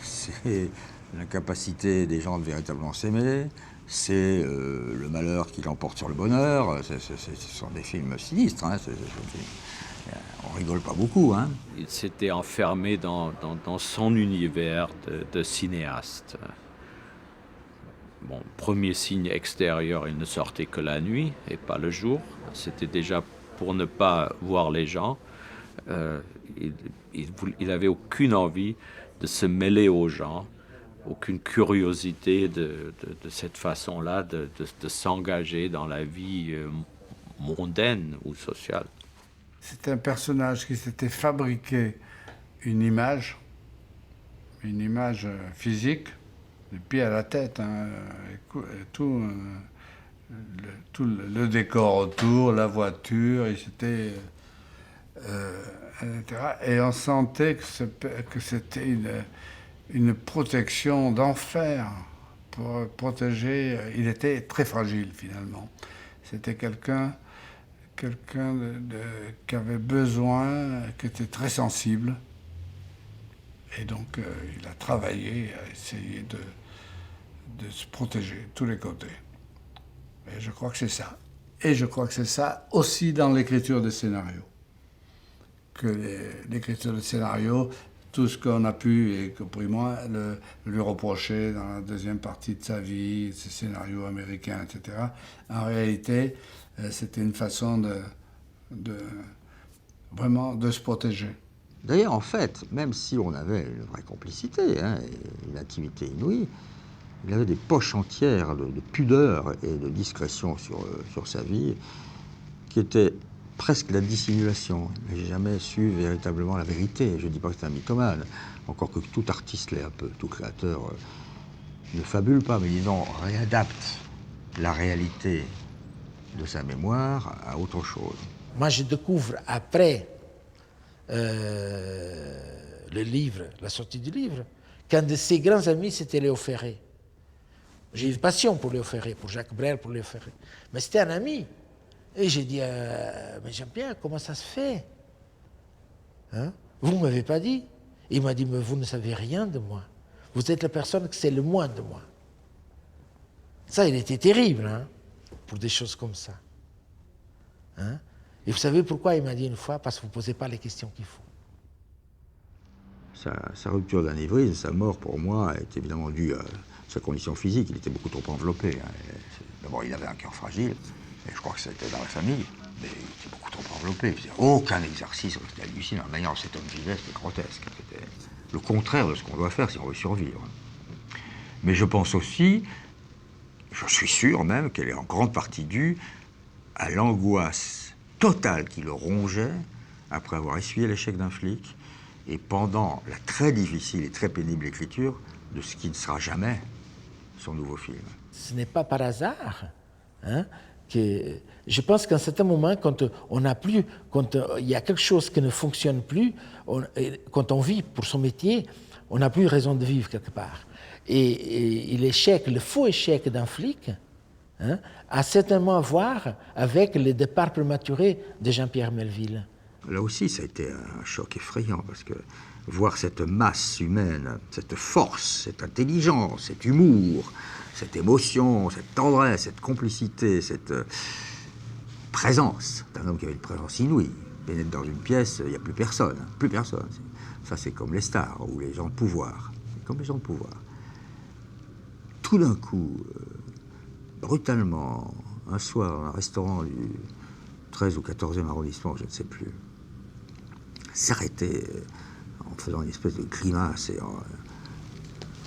c'est l'incapacité des gens de véritablement s'aimer, c'est le malheur qui l'emporte sur le bonheur. Ce sont des films sinistres, hein, on rigole pas beaucoup. Hein. Il s'était enfermé dans son univers de cinéaste. Bon, premier signe extérieur, il ne sortait que la nuit et pas le jour. C'était déjà pour ne pas voir les gens. Il avait aucune envie de se mêler aux gens, aucune curiosité de cette façon-là de s'engager dans la vie mondaine ou sociale. C'est un personnage qui s'était fabriqué une image, une image physique, du pied à la tête, hein, tout le décor autour, la voiture, et c'était... etc. Et on sentait que c'était une protection d'enfer pour protéger. Il était très fragile finalement. C'était quelqu'un qui avait besoin, qui était très sensible. Et donc il a travaillé à essayer de se protéger de tous les côtés. Et je crois que c'est ça. Et je crois que c'est ça aussi dans l'écriture des scénarios. Que l'écriture de scénario, tout ce qu'on a pu, et que pour moi, lui reprocher dans la deuxième partie de sa vie, ses scénarios américains, etc., en réalité, c'était une façon vraiment de se protéger. D'ailleurs, en fait, même si on avait une vraie complicité, hein, et une intimité inouïe, il avait des poches entières de pudeur et de discrétion sur sa vie, qui étaient presque la dissimulation. J'ai jamais su véritablement la vérité. Je ne dis pas que c'est un mythomane, encore que tout artiste l'est un peu, tout créateur ne fabule pas, mais disons réadapte la réalité de sa mémoire à autre chose. Moi, je découvre après le livre, la sortie du livre, qu'un de ses grands amis, c'était Léo Ferré. J'ai une passion pour Léo Ferré, pour Jacques Brel, pour Léo Ferré. Mais c'était un ami. Et j'ai dit, mais Jean-Pierre, comment ça se fait, hein? Vous ne m'avez pas dit. Il m'a dit, mais vous ne savez rien de moi. Vous êtes la personne qui sait le moins de moi. Ça, il était terrible, hein, pour des choses comme ça. Hein? Et vous savez pourquoi il m'a dit une fois? Parce que vous ne posez pas les questions qu'il faut. Sa rupture d'anévrisme, sa mort pour moi, est évidemment due à sa condition physique. Il était beaucoup trop enveloppé. Hein. D'abord, il avait un cœur fragile, et je crois que c'était dans la famille, mais il était beaucoup trop enveloppé. Il faisait aucun exercice, c'était hallucinant. La manière dont cet homme vivait, c'était grotesque. C'était le contraire de ce qu'on doit faire si on veut survivre. Mais je pense aussi, je suis sûr même, qu'elle est en grande partie due à l'angoisse totale qui le rongeait après avoir essuyé l'échec d'un flic et pendant la très difficile et très pénible écriture de ce qui ne sera jamais son nouveau film. Ce n'est pas par hasard, hein, que je pense qu'à un certain moment, quand il y a quelque chose qui ne fonctionne plus, quand on vit pour son métier, on n'a plus raison de vivre quelque part. Et l'échec, le faux échec d'un flic, hein, a certainement à voir avec le départ prématuré de Jean-Pierre Melville. Là aussi, ça a été un choc effrayant, parce que voir cette masse humaine, cette force, cette intelligence, cet humour, cette émotion, cette tendresse, cette complicité, cette présence d'un homme qui avait une présence inouïe. Il pénètre dans une pièce, il n'y a plus personne, plus personne. Ça, c'est comme les stars ou les gens de pouvoir. C'est comme les gens de pouvoir. Tout d'un coup, brutalement, un soir, dans un restaurant du 13 ou 14e arrondissement, je ne sais plus, s'arrêter en faisant une espèce de grimace et en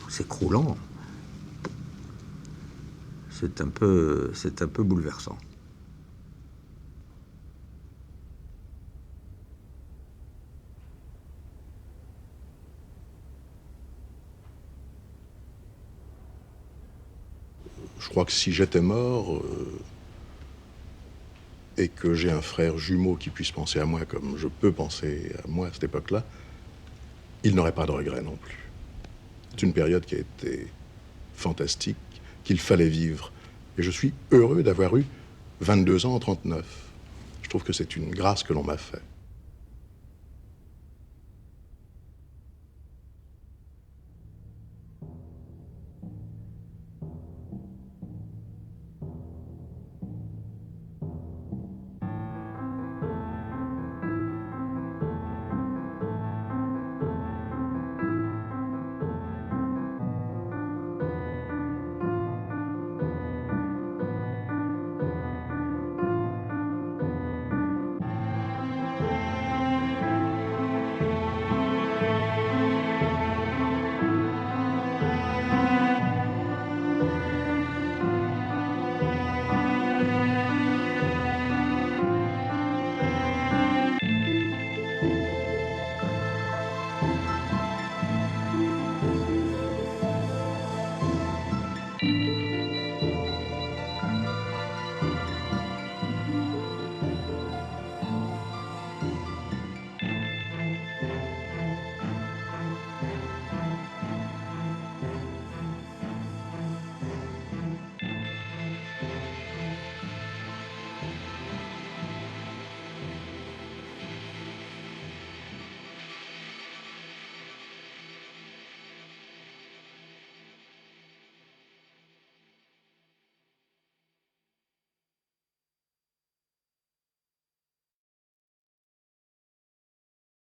s'écroulant, c'est un peu bouleversant. Je crois que si j'étais mort et que j'ai un frère jumeau qui puisse penser à moi comme je peux penser à moi à cette époque-là, il n'aurait pas de regrets non plus. C'est une période qui a été fantastique, qu'il fallait vivre. Et je suis heureux d'avoir eu 22 ans en 39. Je trouve que c'est une grâce que l'on m'a faite.